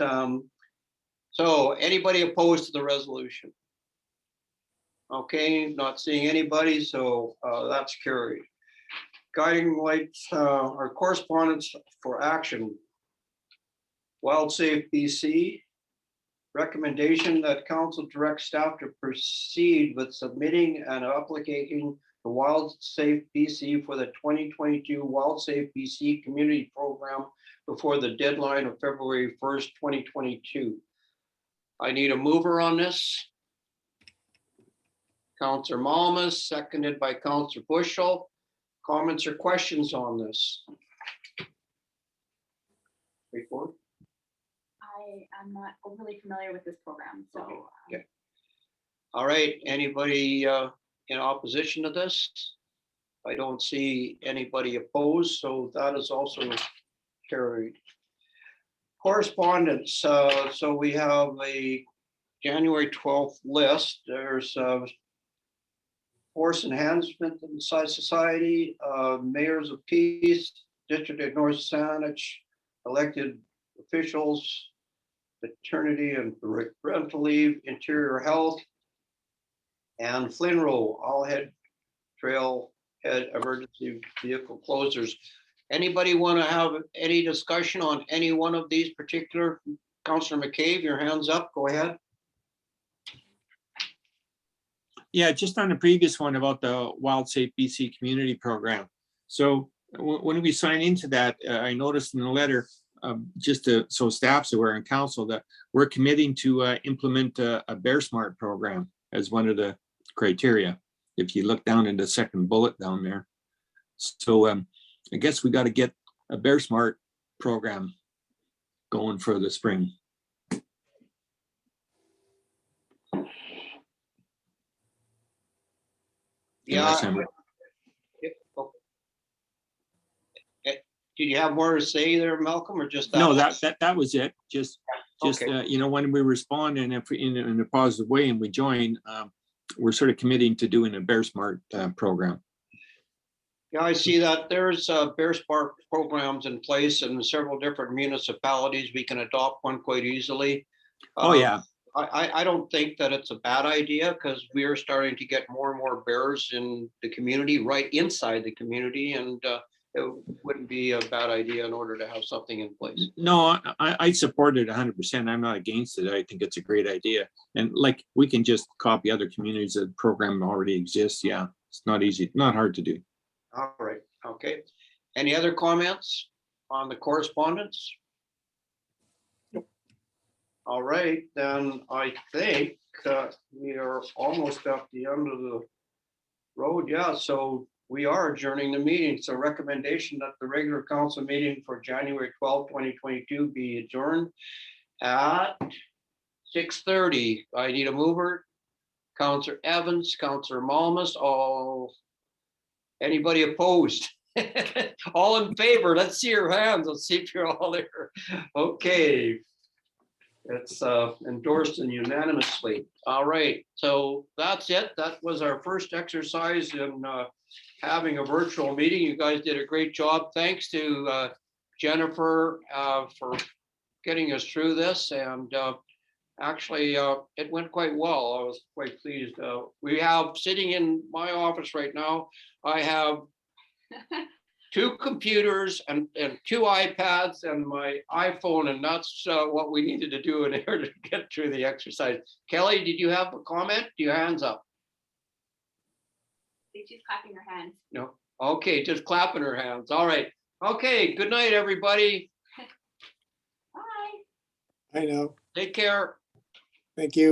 [SPEAKER 1] so anybody opposed to the resolution? Okay, not seeing anybody, so that's carried. Guiding lights or correspondence for action. WildSafe BC. Recommendation that council direct staff to proceed with submitting an application to WildSafe BC for the 2022 WildSafe BC Community Program before the deadline of February 1st, 2022. I need a mover on this. Councillor Malmas, seconded by Councillor Bushel. Comments or questions on this? Straightforward.
[SPEAKER 2] I'm not overly familiar with this program, so.
[SPEAKER 1] Okay. All right, anybody in opposition to this? I don't see anybody opposed, so that is also carried. Correspondence, so we have a January 12th list. There's Force Enhancement in Society, Mayors of Peace, District of North Saanich, elected officials, maternity and parental leave, interior health, and Flynn Row, all head trail head emergency vehicle closers. Anybody want to have any discussion on any one of these particular? Councillor McCabe, your hands up, go ahead.
[SPEAKER 6] Yeah, just on the previous one about the Wild Safe BC Community Program. So when we sign into that, I noticed in the letter, so staff's aware and council that we're committing to implement a Bear Smart program as one of the criteria. If you look down in the second bullet down there. So I guess we got to get a Bear Smart program going for the spring. Unless
[SPEAKER 1] Yeah.
[SPEAKER 6] I'm-
[SPEAKER 1] Did you have more to say there, Malcolm, or just that?
[SPEAKER 6] No, that was it. Just,
[SPEAKER 1] Okay.
[SPEAKER 6] you know, when we respond and if in a positive way and we join, we're sort of committing to doing a Bear Smart program.
[SPEAKER 1] Yeah, I see that there's Bear Smart programs in place in several different municipalities. We can adopt one quite easily.
[SPEAKER 6] Oh, yeah.
[SPEAKER 1] I don't think that it's a bad idea because we are starting to get more and more bears in the community, right inside the community, and it wouldn't be a bad idea in order to have something in place.
[SPEAKER 6] No, I support it 100%. I'm not against it. I think it's a great idea. And like, we can just copy other communities that program already exists. Yeah, it's not easy, not hard to do.
[SPEAKER 1] All right, okay. Any other comments on the correspondence? All right, then I think we are almost at the end of the road. Yeah, so we are adjourning the meeting. So recommendation that the regular council meeting for January 12, 2022 be adjourned at 6:30. I need a mover. Counselor Evans, Counselor Malmus, all, anybody opposed? All in favor, let's see your hands. Let's see if you're all there. Okay. It's endorsed and unanimously. All right, so that's it. That was our first exercise in having a virtual meeting. You guys did a great job. Thanks to Jennifer for getting us through this. And actually, it went quite well. I was quite pleased. We have sitting in my office right now, I have 2 computers and 2 iPads and my iPhone, and that's what we needed to do in order to get through the exercise. Kelly, did you have a comment? Your hands up.
[SPEAKER 2] I think she's clapping her hands.
[SPEAKER 1] No. Okay, just clapping her hands. All right. Okay. Good night, everybody.
[SPEAKER 2] Bye.
[SPEAKER 10] I know.
[SPEAKER 1] Take care.
[SPEAKER 10] Thank you.